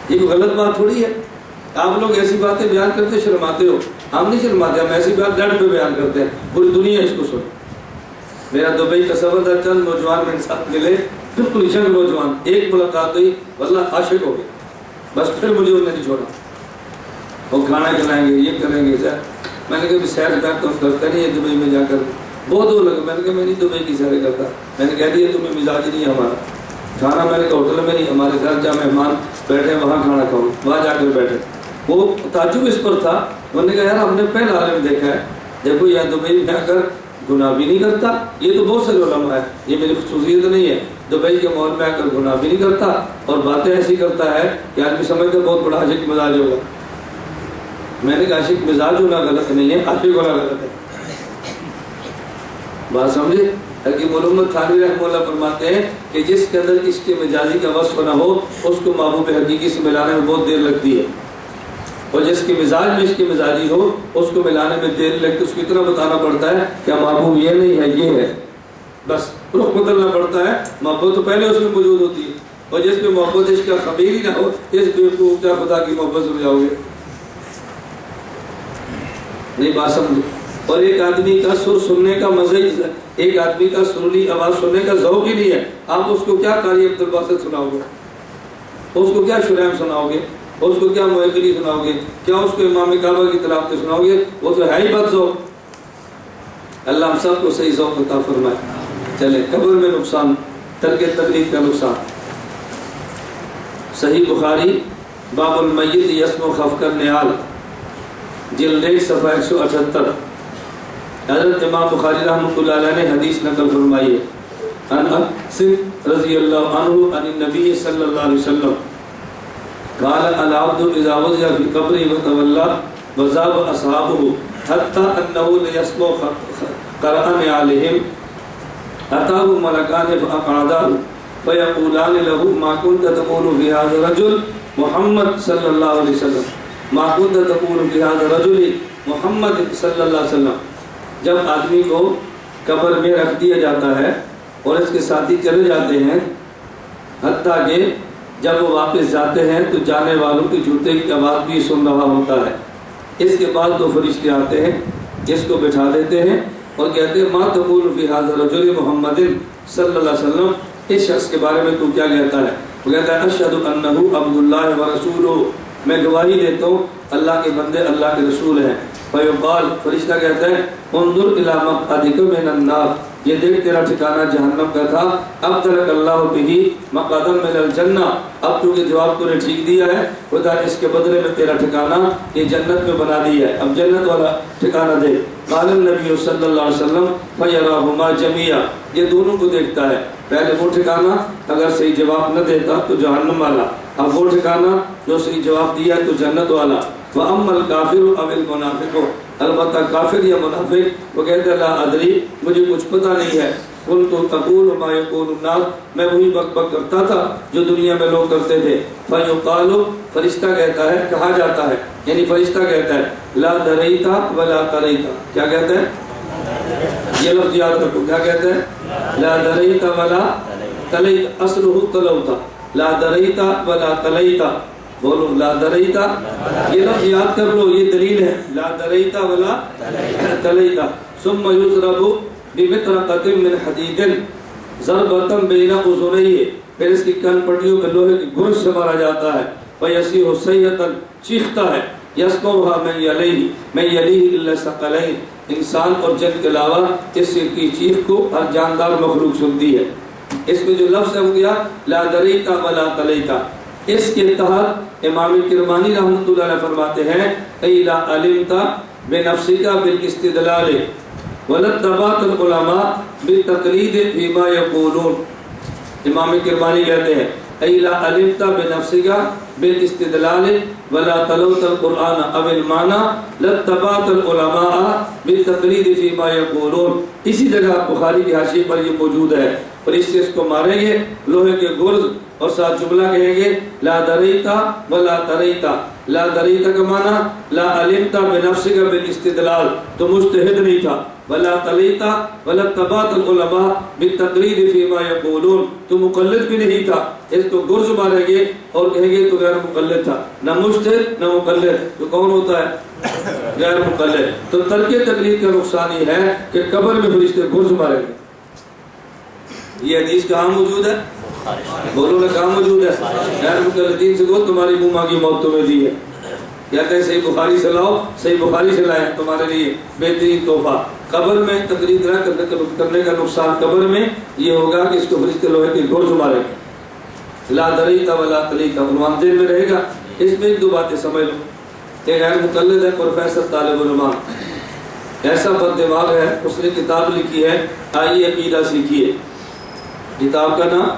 Speaker 2: یہ کوئی غلط بات تھوڑی ہے. آپ لوگ ایسی باتیں بیان کرتے شرماتے ہو, ہم نہیں شرماتے, ہم ایسی بات ڈٹ پہ بیان کرتے ہیں. پوری دنیا اس کو سن. میرا دبئی کا سفر تھا, چند نوجوان میرے ساتھ ملے, بالکل یگ نوجوان. ایک ملاقات ہوئی, واللہ عاشق ہو گئے. بس پھر مجھے انہوں نے نہیں چھوڑا. وہ کھانا کھلائیں گے, یہ کریں گے. سر میں نے کہا سیر کا تو کرتا نہیں ہے دبئی میں جا کر. بہت دور لگے. میں نے کہا میں نہیں دبئی کی سیر کرتا. میں نے کہہ دیا تمہیں مزاج نہیں ہے ہمارا. کھانا میں نے کہا ہوٹل میں نہیں, ہمارے گھر جا مہمان بیٹھے وہاں کھانا کھاؤ. وہاں جا کر بیٹھے. وہ تعجب اس پر تھا. انہوں نے کہا یار ہم نے پہلا عالم دیکھا ہے, دیکھو یہ دبئی میں آ کر گناہ بھی نہیں کرتا. یہ تو بہت سارے علماء ہے, یہ میری خصوصیت نہیں ہے. دبئی کے ماحول میں آ کر گناہ بھی نہیں کرتا اور باتیں ایسی کرتا ہے کہ آدمی سمجھتا بہت بڑا عاشق مزاج ہوگا. میں نے کہا عاشق مزاج ہونا غلط نہیں ہے, عاشق ہونا غلط ہے. بات سمجھے. حکیم علومت تھانوی رحمہ اللہ فرماتے ہیں کہ جس کے اندر اس کے مزاجی کا وصف نہ ہو اس کو محبوب حقیقی سے ملانے میں بہت دیر لگتی ہے, اور جس کے مزاج میں اس کی مزاجی ہو اس کو ملانے میں دیر لگتی. اس کو اتنا بتانا پڑتا ہے کہ محبوب یہ نہیں ہے یہ ہے, بس رخ بدلنا پڑتا ہے. محبت تو پہلے اس میں موجود ہوتی ہے, اور جس میں محبت اس کا خبیر ہی نہ ہو اس بیوقوف کیا خدا کی محبت سمجھ جاؤ گے. نہیں بات سمجھو. اور ایک آدمی کا سر سننے کا مزہ ہی, ایک آدمی کا سرلی آواز سننے کا ذوق ہی نہیں ہے. آپ اس کو کیا قاری عبدالباسط سناؤ گے, اس کو کیا شریم سناؤ گے, اس کو کیا محقری سناؤ گے, کیا اس کو امام کعبہ کی تلاوتیں سناؤ گے؟ وہ تو ہے ہی بد ذوق. اللہ ہم سب کو صحیح ذوق عطا فرمائے. چلے قبر میں نقصان, ترک تقلید کا نقصان. صحیح بخاری باب المیت یسمع خفق النعال جلد 1 صفحہ 178. حضرت امام بخاری رحمۃ اللہ علیہ نے حدیث نقل فرمائی ہے ان انس رضی اللہ عنہ عن النبی صلی اللہ علیہ وسلم قال العبد اذا وضع في قبره وتولى وذاب اصحابه حتى انه ليسمع قرآن عليهم اتاه ملكان فاقعداه فيقولان له ما كنت تقول في هذا الرجل محمد صلی اللہ علیہ وسلم ما كنت تقول في هذا الرجل محمد صلی اللہ علیہ وسلم. جب آدمی کو قبر میں رکھ دیا جاتا ہے اور اس کے ساتھی چلے جاتے ہیں, حتیٰ کہ جب وہ واپس جاتے ہیں تو جانے والوں کی جوتے کی آواز بھی سن رہا ہوتا ہے. اس کے بعد 2 فرشتے آتے ہیں, اس کو بٹھا دیتے ہیں اور کہتے ہیں ما تقول فی ھذا الرجل محمد صلی اللہ علیہ وسلم, اس شخص کے بارے میں تو کیا کہتا ہے؟ وہ کہتا ہے اشہد انہ عبد اللہ ورسولہ, میں گواہی دیتا ہوں اللہ کے بندے اللہ کے رسول ہیں. فیقال, فرشتہ کہتا ہے انظر الی مقعدک من النار, یہ دیکھ تیرا ٹھکانہ جہنم کا تھا. اب ترک اللہ بہ مقعدا من الجنہ, اب چونکہ جواب تو نے ٹھیک دیا ہے خدا اس کے بدلے میں تیرا ٹھکانہ یہ جنت میں بنا دیا ہے, اب جنت والا ٹھکانہ دے. قال النبی صلی اللہ علیہ وسلم فیراہما جمیعا, یہ دونوں کو دیکھتا ہے. پہلے وہ ٹھکانہ اگر صحیح جواب نہ دیتا تو جہنم والا, اب وہ ٹھکانہ جو صحیح جواب دیا ہے تو جنت والا. وَأَمَّا الْكَافِرُ أَوِ الْمُنَافِقُ, البتہ کافر یا منافق وہ کہتے ہیں لا ادری, مجھے کچھ پتہ نہیں ہے. قُلْتُ تَقُولُ مَا يَقُولُ النَّاسُ, میں وہی بک بک کرتا تھا جو دنیا میں لوگ کرتے تھے. فَيُقَالُ, فرشتہ کہتا ہے, کہا جاتا ہے, یعنی فرشتہ کہتا ہے لا دریتا ولا تریتا. کیا کہتا ہے؟ یہ لفظ یاد رکھو, کیا کہتا ہے؟ لا دریتا ولا تلیتا, اصلہ تلوتا, لا دریتا ولا تلیتا. بولو لا دریتا, یہ لفظ یاد کر لو, یہ دلیل ہے. لا دریتا ولا تلیتا. ثم یضرب بمطرقۃ من حدید ضربۃ بین اذنیہ, پھر اس کی کن پٹیوں میں لوہے کی گرز سے مارا جاتا ہے. فیصیح صیحۃ, چیختا ہے. یسمعها من یلیہ الا الثقلین, انسان اور جن کے علاوہ اس کی چیخ کو ہر جاندار مخلوق سنتی ہے. اس میں جو لفظ ہے وہ کیا لا دریتا ولا تلیتا. اس کے تحت امام کرمانی رحمۃ اللہ علیہ فرماتے ہیں اِذَا عَلِمْتَ بِنَفْسِكَ بِالْإِسْتِدْلَالِ وَلَتَّبَعْتَ الْعُلَمَاءَ بِالتَّقْلِيدِ فِيمَا يَقُولُونَ. امام کرمانی کہتے ہیں ای لا علمت بنفسک بالاستدلال ولا تلوت القرآن او المعنى لاتبعت العلماء بالتقلید فيما يقولون. اسی جگہ بخاری کی حاشیے پر یہ موجود ہے. فرشتے اس کو ماریں گے لوہے کے گرز اور ساتھ جملہ کہیں گے لا دریتا ولا تریتا. لا دریتا کا معنی لا علمت بنفسک بالاستدلال، تو مجتہد نہیں تھا. ولا تلیتا ولا تبعت العلماء بالتقلید فيما يقولون، تو مقلد بھی نہیں تھا. اس کو گرز ماریں گے اور کہیں گے تو غیر مقلد تھا. نہ مجتہد نہ مقلد، تو کون ہوتا ہے؟ غیر مقلد. تو ترک تقلید کا نقصان یہ ہے کہ قبر میں فرشتے گرز ماریں گے. یہ حدیث کہاں موجود ہے؟ بولو نا کہاں موجود ہے؟ غیر مقلدین سے کو تمہاری منہ مانگی موت تمہیں دی ہے. کہتے ہیں صحیح بخاری سے لاؤ، صحیح بخاری سے لائے تمہارے لیے بہترین تحفہ. قبر میں تقلید نہ کرنے کا نقصان قبر میں یہ ہوگا کہ اس کو فرشتے لوہے کے گرز ماریں گے. لا دریتا ولا تلیتا عنوان ذہن میں رہے گا. اس میں ایک دو باتیں سمجھ لو. ایک غیر مقلد ہے پروفیسر طالب علماء، ایسا بد دماغ ہے، اس نے کتاب لکھی ہے آئیے عقیدہ سیکھیے. کتاب کا نام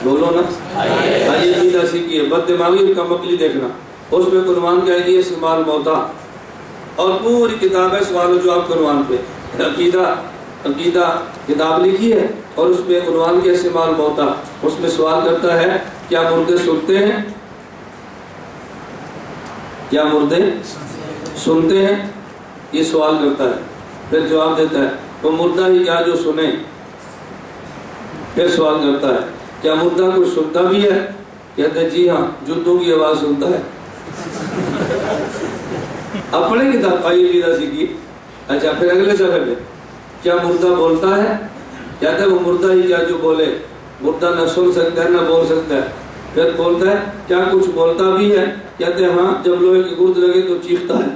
Speaker 2: بولو نا، آئیے عقیدہ سیکھیے. بد دماغی کا مقلی دیکھنا. اس میں عنوان کہہ دیے سمال موتا، اور پوری کتاب ہے سوال و جواب کے عنوان پہ. عقیدہ کتاب لکھی ہے اور اس میں عنوان کیا سمال موتا. اس میں سوال کرتا ہے کیا مردے سنتے ہیں؟ کیا مردے سنتے ہیں؟ یہ سوال کرتا ہے. پھر جواب دیتا ہے وہ مردہ ہی کیا جو سنے. پھر سوال کرتا ہے کیا مردہ کچھ سنتا بھی ہے؟ کہتے ہیں جی ہاں، جوتوں کی آواز سنتا ہے. اپنے کتاب آئیے عقیدہ سیکھیے. اچھا پھر اگلے صفحے پہ کیا مردہ بولتا ہے؟ کہتا ہے وہ مردہ ہی کیا جو بولے. مردہ نہ سن سکتا ہے نہ بول سکتا ہے. پھر بولتا ہے کیا کچھ بولتا بھی ہے؟ کہتے ہیں ہاں، جب لوہے کی گرد لگے تو چیختا ہے.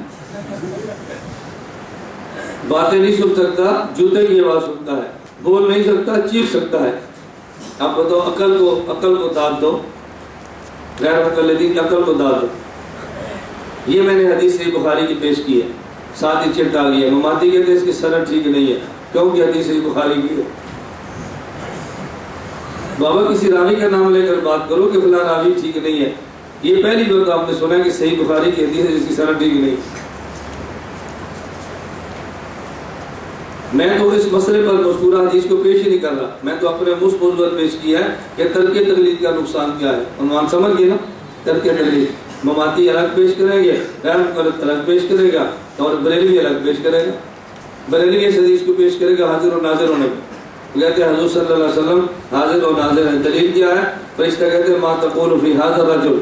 Speaker 2: باتیں نہیں سن سکتا، جوتے کی آواز سنتا ہے. بول نہیں سکتا، چیخ سکتا ہے. اب بتاؤ عقل کو داد دو. غیر مقلدین کی عقل کو داد دو. یہ میں نے حدیث صحیح بخاری کی پیش کی ہے. ساتھ ہی چٹ آ گئی ہے. مماتی کہتے ہیں اس کی سند ٹھیک نہیں ہے کیونکہ حدیث صحیح بخاری کی ہے. بابا کسی راوی کا نام لے کر بات کرو کہ فلاں راوی ٹھیک نہیں ہے. یہ پہلی بار آپ نے سنا کہ صحیح بخاری کی حدیث ہے جس کی سند ٹھیک نہیں. میں تو اس مسئلے پر مذکورہ حدیث کو پیش ہی نہیں کر رہا. میں تو اپنے مصبت پیش کیا ہے کہ ترک تقلید کا نقصان کیا ہے. عنوان سمجھ گئے نا؟ ترک تقلید. مماتی الگ پیش کریں گے، غیر مقلد الگ پیش کرے گا، اور بریلوی الگ پیش کرے گا. بریلوی اس حدیث کو پیش کرے گا حاضر و ناظر ہونے پہ. کہتے ہیں حضور صلی اللہ علیہ وسلم حاضر و ناظر ہیں. دلیل کیا ہے؟ فرشتہ کہتے ہیں ما تقول فی ھذا الرجل.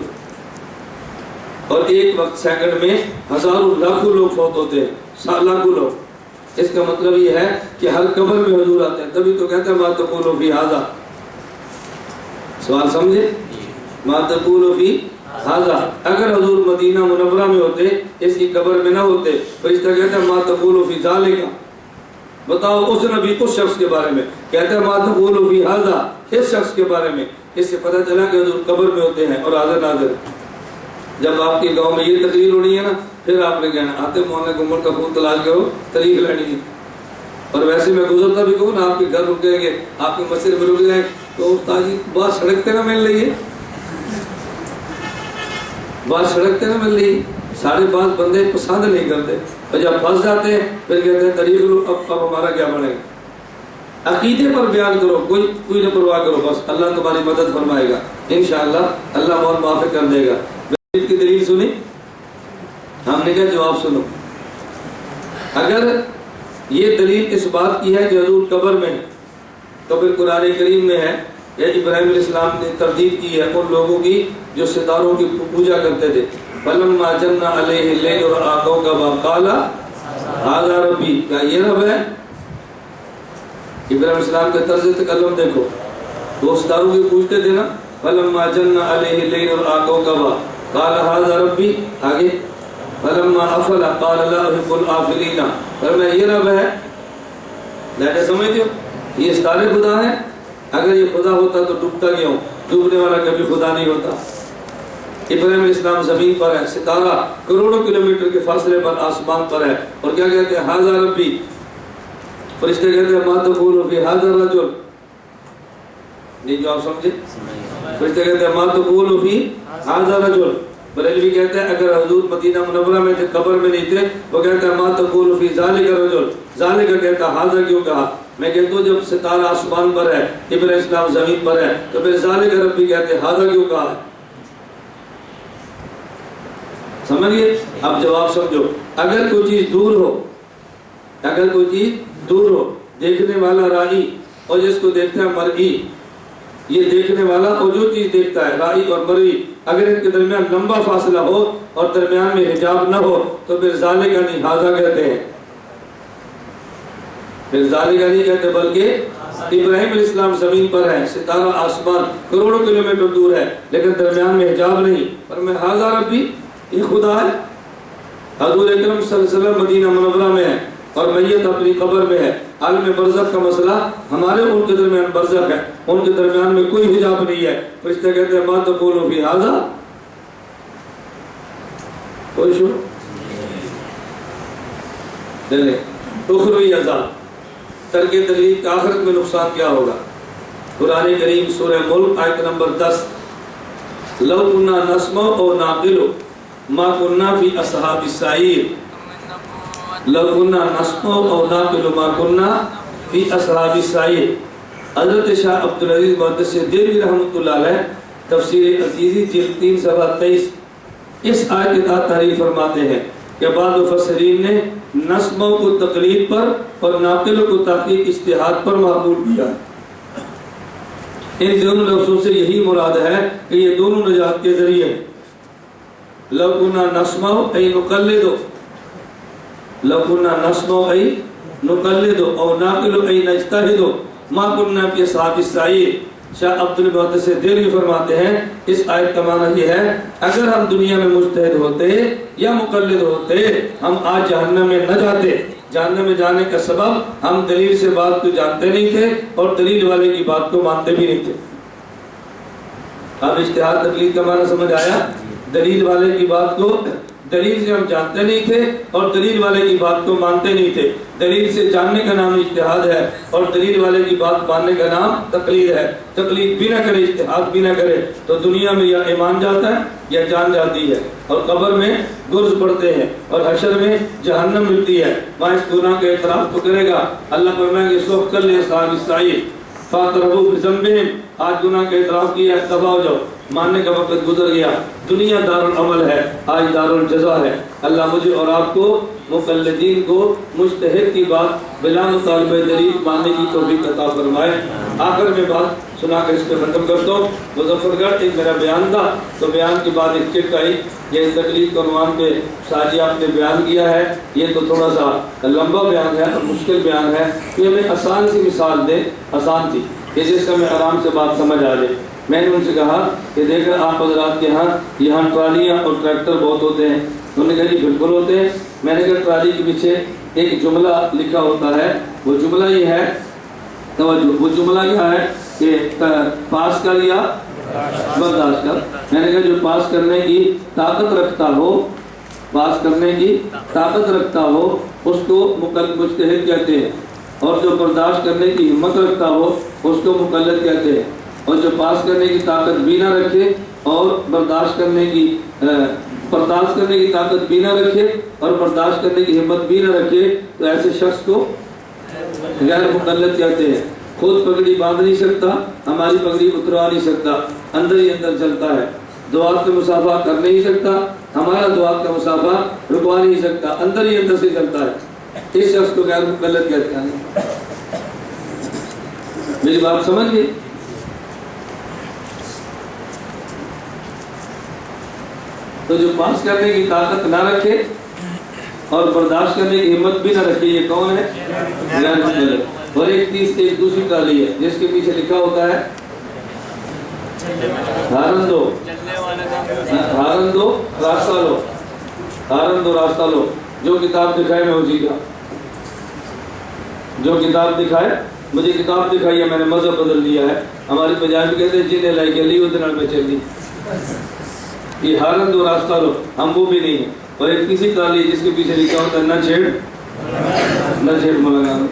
Speaker 2: اور ایک وقت سیکنڈ میں ہزاروں لاکھوں لوگ فوت ہوتے ہیں، لاکھوں لوگ. اس کا مطلب یہ ہے کہ ہر قبر میں حضور آتے ہیں. تبھی تو کہتے ہیں ما تقول فی ھذا. سوال سمجھے؟ ما تقول فی ھذا. اگر حضور مدینہ منورہ میں ہوتے، اس کی قبر میں نہ ہوتے، فرشتہ کہتے ہیں ما تقول فی ذالک. بتاؤ اس نبی اس شخص کے بارے میں. کہتے ہیں ما تقول فی ھذا، اس شخص کے بارے میں. اس سے پتہ چلا کہ حضور قبر میں ہوتے ہیں اور حاضر ناظر. جب آپ کے گاؤں میں یہ تقریر ہونی ہے نا، پھر آپ نے کہنا آتے محلے گمبر کا خون تلاش کرو، تاریخ لینی ہے. اور ویسے میں گزرتا بھی کہوں نا، آپ کے گھر رکیں گے، آپ کے مسجد میں رک جائیں تو تاجی بات سڑکتے نہ مل رہی ہے، بات سڑکتے نہ مل رہی. 5.5 بندے پسند نہیں کرتے، اور جب پھنس جاتے ہیں پھر کہتے ہیں تاریخ لو، اب ہمارا کیا بنے گا. عقیدے پر بیان کرو، کوئی نہ پرواہ کرو، بس اللہ تمہاری مدد فرمائے گا انشاءاللہ. اللہ بہت معافی کر دے گا. کی دلیل سنی، ہم نے کہا جواب سنو. اگر یہ دلیل اس بات کی ہے کہ حضور قبر میں ہے تو پھر قرآن کریم میں ہے یا ابراہیم علیہ السلام نے تردید کی ہے ان لوگوں کی جو ستاروں کی پوجا کرتے تھے. فلما جن علیہ اللیل رأى کوكبا قال ھذا ربی. کیا یہ رب ہے؟ ابراہیم علیہ السلام کے طرز تکلم دیکھو. وہ ستاروں کی پوجتے تھے نا. فلما جن علیہ اللیل رأى کوكبا قال ھذا ربی. آگے فلما افل قال لا احب الافلین. فرمایا یہ رب ہے. لیٹے سمجھتے ہو یہ ستارے خدا ہیں. اگر یہ خدا ہوتا تو ڈوبتا کیوں؟ ڈوبنے والا کبھی خدا نہیں ہوتا. ابراہیم علیہ السلام زمین پر ہے، ستارہ کروڑوں کلومیٹر کے فاصلے پر آسمان پر ہے، اور کیا کہتے ہیں ھذا ربی. فرشتے کہتے ہیں ما تقول فی ھذا الرجل. یہ جو آپ سمجھے فرشتے کہتے ہیں ما تقول فی ھذا رجل، بریلوی کہتے ہیں اگر حضور مدینہ منورہ میں تھے قبر میں نہیں تھے وہ کہتا ہے ما تقول فی ذالک رجل، ذالک کہتا ہے ھذا کیوں کہا؟ میں کہتا ہوں جب ستارہ آسمان پر ہے ابراہیم اسلام زمین پر ہے تو پھر ذالک ربی کہتے ہیں ھذا کیوں کہا ہے؟ سمجھئے؟ اب جواب سمجھو، اگر کوئی چیز دور ہو، اگر کوئی چیز دور ہو، دیکھنے والا رائی اور جس کو دیکھتا ہے مرئی، یہ دیکھنے والا اور جو چیز دیکھتا ہے رائی اور مرئی، اگر ان کے درمیان لمبا فاصلہ ہو اور درمیان میں حجاب نہ ہو تو پھر ذالک نہیں ھذا کہتے ہیں، پھر ذالک نہیں کہتے بلکہ ابراہیم علیہ السلام زمین پر ہے، ستارہ آسمان کروڑوں کلومیٹر دور ہے لیکن درمیان میں حجاب نہیں، پر میں ھذا ربی، یہ خدا ہے۔ حضور اکرم صلی اللہ علیہ وسلم مدینہ منورہ میں ہے اور میت اپنی قبر میں ہے، عالم برزخ کا مسئلہ ہمارے ان کے درمیان برزخ ہے، ان کے درمیان میں کوئی حجاب نہیں ہے، فرشتے کہتے ہیں ما تقول فی ھذا، کوئی شو دلے اخروی عذاب، ترک تکلیف کا آخرت میں نقصان کیا ہوگا؟ قرآن کریم سورہ ملک آیت نمبر 10، لو کنا نسمع او نعقل ما کنا فی اصحاب السعیر، لو کنا نسمع او نعقل ما کنا فی اصحاب السعیر۔ حضرت شاہ عبدالعزیز محدث دہلوی رحمۃ اللہ علیہ تفسیر عزیزی جلد 3 صفحہ 23 اس آیت کے تحت تعریف فرماتے ہیں کہ بعض مفسرین نے نسمع کو تقلید پر اور ناقل کو تحقیق اجتہاد پر معقول کیا۔ ان دونوں لفظوں سے یہی مراد ہے کہ یہ دونوں نجات کے ذریعے ہیں۔ لو کنا نسمع ای نقلد، لو کنا نسمع ای نقلد او ناقل ای نجتہد ما کنا فی اصحاب السعیر۔ شاہ عبدالمحدث دہلوی فرماتے ہیں اس آیت کا معنی یہ ہے اگر ہم دنیا میں مجتہد ہوتے یا مقلد ہوتے ہم آج جہنم میں نہ جاتے۔ جہنم میں جانے کا سبب ہم دلیل سے بات کو جانتے نہیں تھے اور دلیل والے کی بات کو مانتے بھی نہیں تھے۔ اب اجتہاد تقلید کا معنی سمجھ آیا؟ دلیل والے کی بات کو دلیل سے ہم جانتے نہیں تھے اور دلیل والے کی بات کو مانتے نہیں تھے۔ دلیل سے جاننے کا نام اجتہاد ہے اور دلیل والے کی بات ماننے کا نام تقلید ہے۔ تقلید بھی نہ کرے اجتہاد بھی نہ کرے تو دنیا میں یا ایمان جاتا ہے یا جان جاتی ہے، اور قبر میں گرز پڑتے ہیں اور حشر میں جہنم ملتی ہے۔ وہاں اس گناہ کا اعتراف تو کرے گا، اللہ فرمائیں گے سوف کر لے اصحاب السعیر فاعترفوا بذنبہم، آج گناہ کا اعتراف کیا ہے تباہ ہو جاؤ، ماننے کا وقت گزر گیا۔ دنیا دار العمل ہے، آج دار الجزا ہے۔ اللہ مجھے اور آپ کو مقلدین کو مجتہد کی بات بلا مطالبہ دلیل ماننے کی توفیق عطا فرمائے۔ آخر میں بات سنا کر اس پہ ختم کرتا ہوں۔ مظفر گڑھ ایک میرا بیان تھا تو بیان کے بعد ایک چٹ آئی، یہ تکلیف کو عنوان پہ ساجی آپ نے بیان کیا ہے، یہ تو تھوڑا سا لمبا بیان ہے اور مشکل بیان ہے، یہ ہمیں آسان سی مثال دیں، آسان تھی کہ جس کا میں آرام سے بات سمجھ آ جائے۔ میں نے ان سے کہا کہ دیکھیں آپ حضرات کے ہاں یہاں ٹرالیاں اور ٹریکٹر بہت ہوتے ہیں۔ انہوں نے کہا جی بالکل ہوتے ہیں۔ میں نے کہا ٹرالی کے پیچھے ایک جملہ لکھا ہوتا ہے، وہ جملہ یہ ہے، توجہ، وہ جملہ کیا ہے کہ پاس کر یا برداشت کر۔ میں نے کہا جو پاس کرنے کی طاقت رکھتا ہو، پاس کرنے کی طاقت رکھتا ہو اس کو مجتہد کہتے ہیں، اور جو برداشت کرنے کی ہمت رکھتا ہو اس کو مقلد کہتے ہیں، اور جو پاس کرنے کی طاقت بھی نہ رکھے اور برداشت کرنے کی طاقت بھی نہ رکھے اور برداشت کرنے کی ہمت بھی نہ رکھے تو ایسے شخص کو غیر مقلد کہتے ہیں۔ خود پگڑی باندھ نہیں سکتا، ہماری پگڑی اتروا نہیں سکتا، اندر ہی اندر چلتا ہے۔ دعات کا مسافہ کر نہیں سکتا، ہمارا دعات کا مسافہ رکوا نہیں سکتا، اندر ہی اندر سے چلتا ہے، اس شخص کو غیر مقلد کہتے ہیں۔ میری بات سمجھ گئے؟ تو جو پاس کرنے کی طاقت نہ رکھے اور برداشت کرنے کی ہمت بھی نہ رکھے، یہ کون ہے؟ غیر مقلد۔ اور ایک دوسری ٹرالی ہے جس کے پیچھے لکھا ہوتا ہے ہارن دو راستہ لو، ہارن دو راستہ لو، جو کتاب دکھائے میں اسی کا، جو کتاب دکھائے، مجھے کتاب دکھائی ہے میں نے مذہب بدل دیا ہے۔ ہماری پنجابی کہتے ہیں جنہیں لائی گلی ادھر میں چل دی، یہ ہارن دو راستہ لو، ہم وہ بھی نہیں ہیں۔ اور ایک کسی ٹرالی جس کے پیچھے لکھا ہوتا ہے نہ چھیڑ مولانا،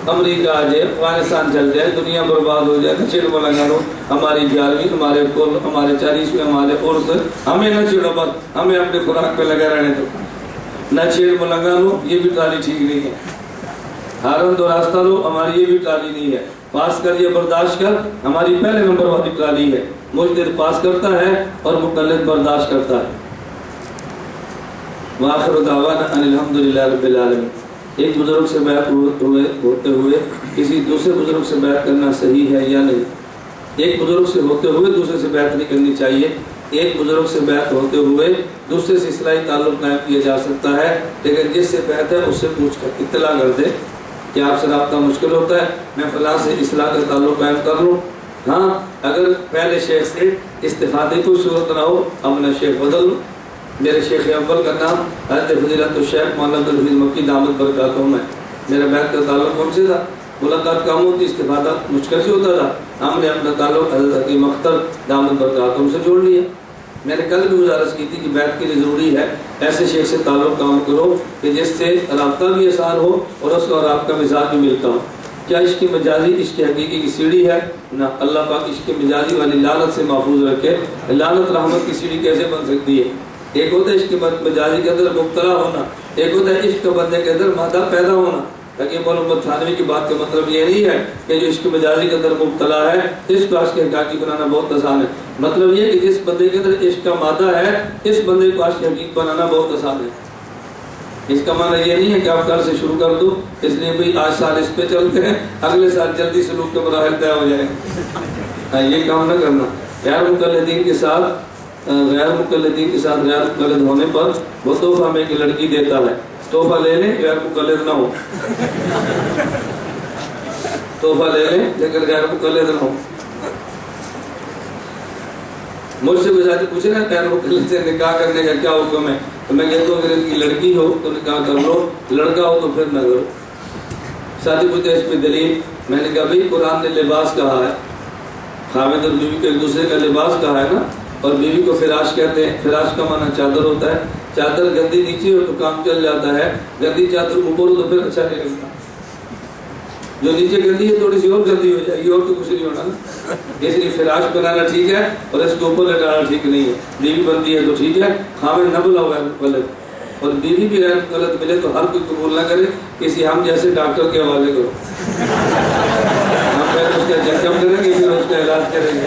Speaker 2: امریکہ آ جائے، افغانستان چل جائے، دنیا برباد ہو جائے، نہ چھیڑ لگا لو، ہماری 11ویں، ہمارے کل، ہمارے 40ویں، ہمارے عرس، ہمیں نہ چھیڑو، بس ہمیں اپنے خوراک پہ لگا رہنے دو، نہ چھیڑ لگا لو، یہ بھی ٹرالی ٹھیک نہیں ہے، ہارن دو راستہ لو، ہماری یہ بھی ٹرالی نہیں ہے، پاس کر یا برداشت کر ہماری پہلے نمبر والی ٹرالی ہے، مجتہد پاس کرتا ہے اور مقلد برداشت کرتا ہے۔ وآخر دعوانا ان الحمدللہ رب العالمین۔ ایک بزرگ سے بیعت ہوتے ہوئے کسی دوسرے بزرگ سے بیعت کرنا صحیح ہے یا نہیں؟ ایک بزرگ سے ہوتے ہوئے دوسرے سے بیعت نہیں کرنی چاہیے، ایک بزرگ سے بیعت ہوتے ہوئے دوسرے سے اصلاحی تعلق قائم کیا جا سکتا ہے، لیکن جس سے بیعت ہے اس سے پوچھ کر اطلاع کر دے کہ آپ سے رابطہ مشکل ہوتا ہے، میں فلاں سے اصلاح کا تعلق قائم کر لوں۔ ہاں اگر پہلے شیخ سے استفادے کی کوئی صورت نہ ہو، اپنا شیخ بدل لو۔ میرے شیخ اول کا نام حضرت فضیلت الشیخ مولانا عبدالحفیظ مکی دامت برکاتہم میں، میرا بیعت کا تعلق ان سے تھا، ملاقات کم ہوتی، استفادہ مشکل سے ہوتا تھا، ہم نے اپنا تعلق حضرت حکیم اختر دامت برکاتہم سے جوڑ لیا۔ میں نے کل بھی گزارش کی تھی کہ بیعت کے لیے ضروری ہے ایسے شیخ سے تعلق کام کرو کہ جس سے رابطہ بھی آسان ہو اور اس اور آپ کا مزاج بھی ملتا ہو۔ کیا عشق مجازی عشق حقیقی کی سیڑھی ہے؟ نہ، اللہ پاک عشق مجازی والی لعنت سے محفوظ رکھے۔ لعنت رحمت کی سیڑھی کیسے بن سکتی ہے؟ ایک ہوتا ہے عشق مجازی کے اندر مبتلا ہونا، ایک ہوتا ہے عشق بندے کے اندر مادہ پیدا ہونا۔ حکیم محمد تھانوی کی بات کا مطلب یہ نہیں ہے کہ جو عشق مجازی کے اندر مبتلا ہے اس کو عشق حقیقی بنانا بہت آسان ہے، مطلب یہ کہ جس بندے کے اندر عشق کا مادہ ہے اس بندے کو عشق حقیقی بنانا بہت آسان ہے۔ اس کا معنی یہ نہیں ہے کہ آپ کل سے شروع کر دو، اس لیے بھئی آج سال اس پہ چلتے ہیں، اگلے سال جلدی سلوک کے مراحل طے ہو جائیں، یہ کام نہ کرنا۔ غیر مقلدین کے ساتھ غیر مقلد ہونے پر وہ تحفہ میں ایک لڑکی دیتا ہے، تحفہ لے لیں غیر مقلد نہ ہو، تحفہ لے لیں لیکن غیر مقلد نہ ہو۔ مجھ سے کوئی ساتھی پوچھے نا غیر مقلد سے نکاح کرنے کا کیا حکم ہے، تو میں کہتا ہوں اگر ان کی لڑکی ہو تو نکاح کر لو، لڑکا ہو تو پھر نہ کرو۔ ساتھی پوچھتے اس میں دلیل، میں نے کہا بھائی قرآن نے لباس کہا ہے، خاوند اور بیوی کو ایک دوسرے کا لباس کہا ہے نا، اور بیوی کو فراش کہتے ہیں، فراش کا معنی چادر ہوتا ہے، چادر گندی نیچے ہو تو کام چل جاتا ہے، گندی چادر اوپر ہو تو پھر اچھا نہیں لگتا، جو نیچے گندی ہے تھوڑی سی اور گندی ہو جائے گی اور تو کچھ نہیں ہونا نا، اس لیے فراش بنانا ٹھیک ہے اور اس کے اوپر لٹانا ٹھیک نہیں ہے۔ بیوی بنتی ہے تو ٹھیک ہے، خاوند نہ بلا ہوا ہے غلط، اور بیوی بھی غلط ملے تو ہر کوئی قبول نہ کرے، کسی ہم جیسے ڈاکٹر کے حوالے کرو، ہم پہلے اس کا چیک اپ کریں گے پھر اس کا علاج کریں گے،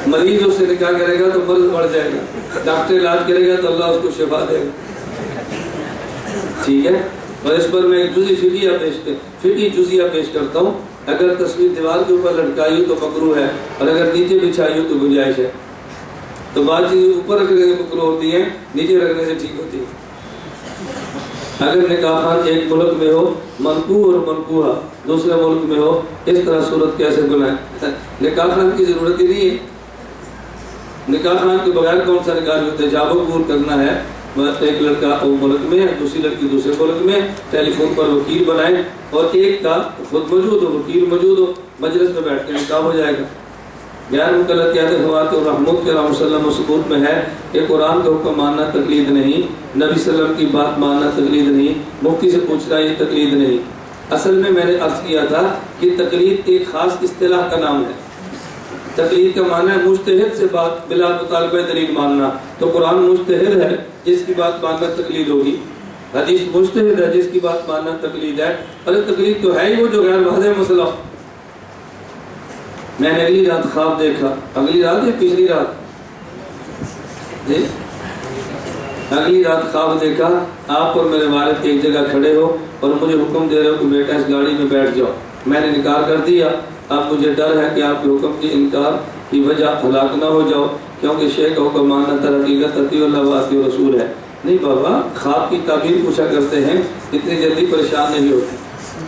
Speaker 2: مریض اس سے نکاح کرے گا تو مرض بڑھ جائے گا، ڈاکٹر علاج کرے گا تو اللہ اس کو شفا دے گا، ٹھیک ہے۔ اور اس پر میں ایک فقہی جزیہ پیش کرتا ہوں، اگر تصویر دیوار کے اوپر لٹکائی ہو تو مکروہ ہے، اور اگر نیچے بچھائی ہو تو گنجائش ہے، تو بعض چیزیں اوپر رکھنے سے مکروہ ہوتی ہیں، نیچے رکھنے سے ٹھیک ہوتی ہے۔ اگر نکاح خان ایک ملک میں ہو، منقوح اور منقوحہ دوسرے ملک میں ہو، اس طرح صورت کیسے بنائیں؟ نکاح خان کی ضرورت ہی نہیں ہے، نکاح خان کے بغیر کون سا نکاح ہوتا ہے؟ جاب قبول کرنا ہے، ایک لڑکا ملک میں ہے، دوسری لڑکی دوسرے ملک میں، ٹیلی فون پر وکیل بنائیں اور ایک کا خود موجود ہو، وکیل موجود ہو، مجلس میں بیٹھ کے نکاح ہو جائے گا۔ غیر مقلد کہتے فوات اور رحمت کے رحمۃ وسلم و ثبوت میں ہے کہ قرآن کا حکم ماننا تقلید نہیں، نبی صلی اللہ علیہ وسلم کی بات ماننا تقلید نہیں، مفتی سے پوچھنا یہ تقلید نہیں۔ اصل میں نے عرض کیا تھا کہ تقلید ایک خاص اصطلاح کا نام ہے، تقلید کا معنی ہے مجتہد سے بات بلا مطالبہ دلیل ماننا، تو قرآن مجتہد ہے جس کی بات ماننا تقلید ہوگی، حدیث مجتہد ہے جس کی بات ماننا تقلید ہے، اور تقلید تو ہے ہی وہ جو غیر واضح مسئلہ۔ میں نے اگلی رات خواب دیکھا، اگلی رات یا پچھلی رات جی اگلی رات خواب دیکھا، آپ اور میرے والد ایک جگہ کھڑے ہو اور مجھے حکم دے رہے ہو کہ بیٹا اس گاڑی میں بیٹھ جاؤ، میں نے انکار کر دیا، اب مجھے ڈر ہے کہ آپ کے حکم کی انکار کی وجہ ہلاک نہ ہو جاؤ، کیونکہ شیخ کا حکم ماننا در حقیقت اطیع اللہ و اطیع رسول ہے۔ نہیں بابا، خواب کی تعبیر پوچھا کرتے ہیں، اتنی جلدی پریشان نہیں ہوتے،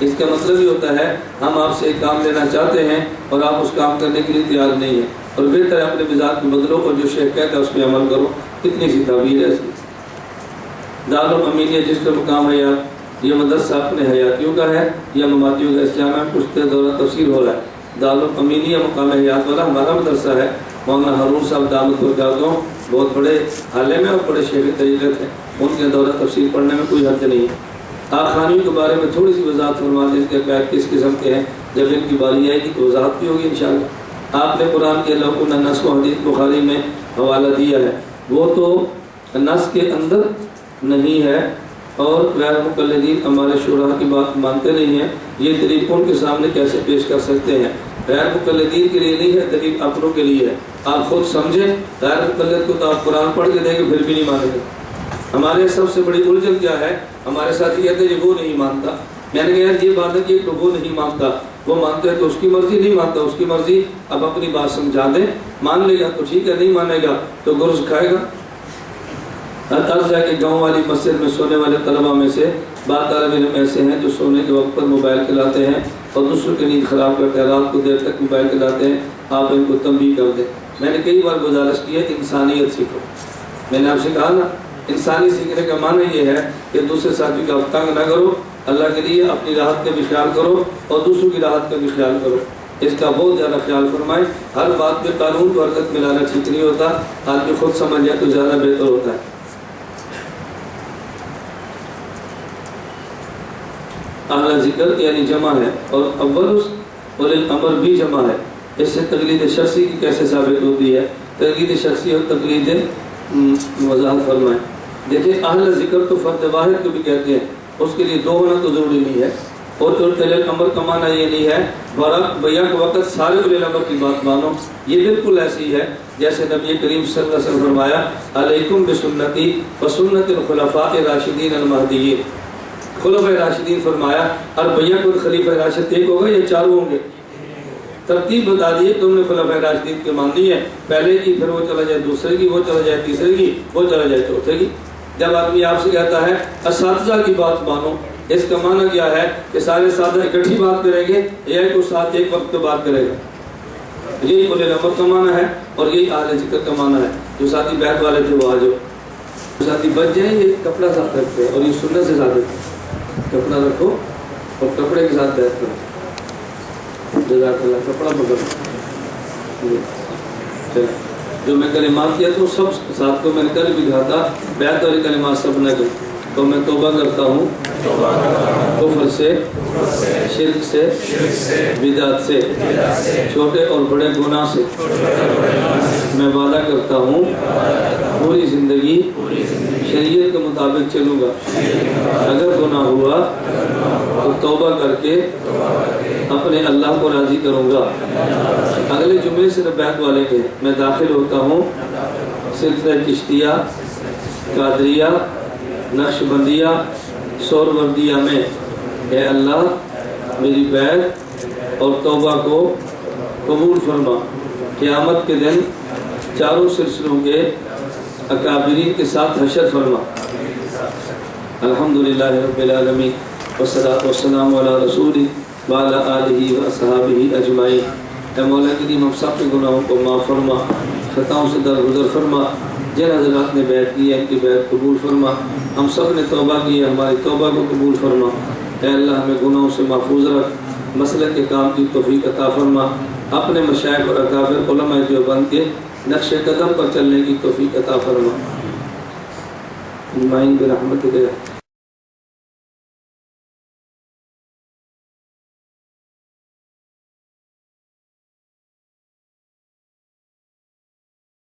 Speaker 2: اس کا مطلب یہ ہوتا ہے ہم آپ سے ایک کام لینا چاہتے ہیں اور آپ اس کام کرنے کے لیے تیار نہیں ہیں، اور بہتر ہے اپنے مزاج کو بدلو اور جو شیخ کہتا ہے اس پہ عمل کرو، اتنی سی تعبیر ہے۔ دارالامینیہ جس کا مقام ہے یہ مدرسہ اپنے حیاتیوں کا ہے یا مماتیوں کا؟ اسلام میں کچھ دورہ تفسیر ہو رہا ہے۔ دارالامینیہ مقام حیات والا ہمارا مدرسہ ہے، مولانا ہارون صاحب دامت برکاتہم بہت بڑے عالم ہیں اور بڑے شیخ طریقت ہیں، ان کے دورہ تفسیر پڑھنے میں کوئی حرج نہیں ہے۔ آخانیوں کے بارے میں تھوڑی سی وضاحت فرما دیں کہ عقائد کس قسم کے ہیں، جب ان کی باری آئے گی تو وضاحت بھی ہوگی انشاءاللہ۔ آپ نے قرآن کے لوگوں نے نص و حدیث بخاری میں حوالہ دیا ہے، وہ تو نص کے اندر نہیں ہے، اور غیر مقلدین ہمارے شورا کی بات مانتے نہیں ہیں۔ یہ دلیل ان کے سامنے کیسے پیش کر سکتے ہیں؟ غیر مقلدین کے لیے نہیں ہے، دلیل اپنوں کے لیے ہے۔ آپ خود سمجھیں، غیر مقلد کو تو آپ قرآن پڑھ کے دیں گے پھر بھی نہیں مانیں گے۔ ہمارے سب سے بڑی الجھن کیا ہے؟ ہمارے ساتھ یہ کہتے ہیں وہ نہیں مانتا۔ میں نے کہا یار یہ بات ہے کہ وہ نہیں مانتا، وہ مانتا ہے تو اس کی مرضی، نہیں مانتا اس کی مرضی، اب اپنی بات سمجھا دیں، مان لے گا تو ٹھیک ہے، نہیں مانے گا تو گرز کھائے گا۔ عرض ہے کہ گاؤں والی مسجد میں سونے والے طلبہ میں سے بعض طالب علم ایسے ہیں جو سونے کے وقت پر موبائل چلاتے ہیں اور دوسروں کی نیند خراب کرتے ہیں، رات کو دیر تک موبائل چلاتے ہیں، آپ ان کو تنبیہ کر دیں۔ میں نے کئی بار گزارش کی ہے کہ انسانیت سیکھو۔ میں نے آپ سے کہا نا، انسانی سیکھنے کا معنی یہ ہے کہ دوسرے ساتھی کا تنگ نہ کرو، اللہ کے لیے اپنی راحت کا بھی خیال کرو اور دوسروں کی راحت کا بھی خیال کرو، اس کا بہت زیادہ خیال فرمائیں۔ ہر بات میں قانون کو حرکت میں لانا ٹھیک نہیں ہوتا، آدمی خود سمجھ جائے تو زیادہ بہتر ہوتا ہے۔ اعلیٰ ذکر یعنی جمع ہے، اور اول اور الامر بھی جمع ہے۔ اس سے تقلید شخصی کی کیسے ثابت ہوتی ہے؟ تقلید شخصی اور تقلید وضاحت فرمائیں۔ دیکھیں اہل ذکر تو فرد واحد کو بھی کہتے ہیں، اس کے لیے دو ہونا تو ضروری نہیں ہے، اور الامر کا معنی یہ نہیں ہے بیک وقت سارے الامر کی بات مانو۔ یہ بالکل ایسی ہے جیسے نبی کریم صلی اللہ علیہ وسلم فرمایا علیکم بسنتی وسنت الخلفاء الراشدین المہدیین۔ خلفاء راشدین فرمایا، اور بیک وقت خلیفہ راشد ایک ہوگا یا چار ہوں گے؟ ترتیب بتا دیے، تم نے خلفاء راشدین کی ماننی ہے، پہلے کی، پھر وہ چلا جائے دوسرے کی، وہ چلا جائے تیسرے کی، وہ چلا جائے چوتھے کی۔ جب آدمی آپ سے کہتا ہے اساتذہ کی بات مانو، اس کا معنی کیا ہے کہ سارے اساتذہ اکٹھی بات کریں گے یا ایک استاد ایک وقت پہ بات کرے گا؟ یہی اولو الامر کا معنی ہے، اور یہی اہل ذکر کا معنی ہے۔ جو ساتھی بیت والے تھے وہ آ جاؤ، جو ساتھی بچ جائیں یہ کپڑا ساتھ رکھتے ہیں اور یہ سنت سے ساتھ رکھتے ہیں، کپڑا رکھو اور کپڑے کے ساتھ بیت کرو۔ جزاک اللہ، کپڑا پکڑو۔ جو میں کلمات کیا تو سب ساتھ کو میں نے کل بھی کہا تھا، بیعت والی کلمات سب نہ کروں، تو میں توبہ کرتا ہوں کفر سے، شرک سے، بدعت سے، چھوٹے اور بڑے گناہ سے۔ میں وعدہ کرتا ہوں پوری زندگی شریعت کے مطابق چلوں گا، اگر گناہ ہوا تو توبہ کر کے اپنے اللہ کو راضی کروں گا۔ اگلے جمعے سے بیعت والے کے میں داخل ہوتا ہوں سلسلہ چشتیہ، قادریہ، نقش بندیہ، سہروردیہ میں۔ اے اللہ میری بیعت اور توبہ کو قبول فرما، قیامت کے دن چاروں سلسلوں کے اکابرین کے ساتھ حشر فرما۔ الحمدللہ رب العالمین، والصلاۃ والسلام علی رسولہ وعلی آلہ واصحابہ اجمعین۔ اے مولا کریم ہم سب کے گناہوں کو معاف فرما، خطاؤں سے درگزر فرما۔ جن حضرات نے بیعت کی ہے ان کی بیعت قبول فرما، ہم سب نے توبہ کی ہے ہماری توبہ کو قبول فرما۔ اے اللہ ہمیں گناہوں سے محفوظ رکھ، مسلک کے کام کی توفیق عطا فرما، اپنے مشائخ اور اکابر علماء دیوبند کے نقش قدم پر چلنے کی توفیق عطا فرما۔ برحمتک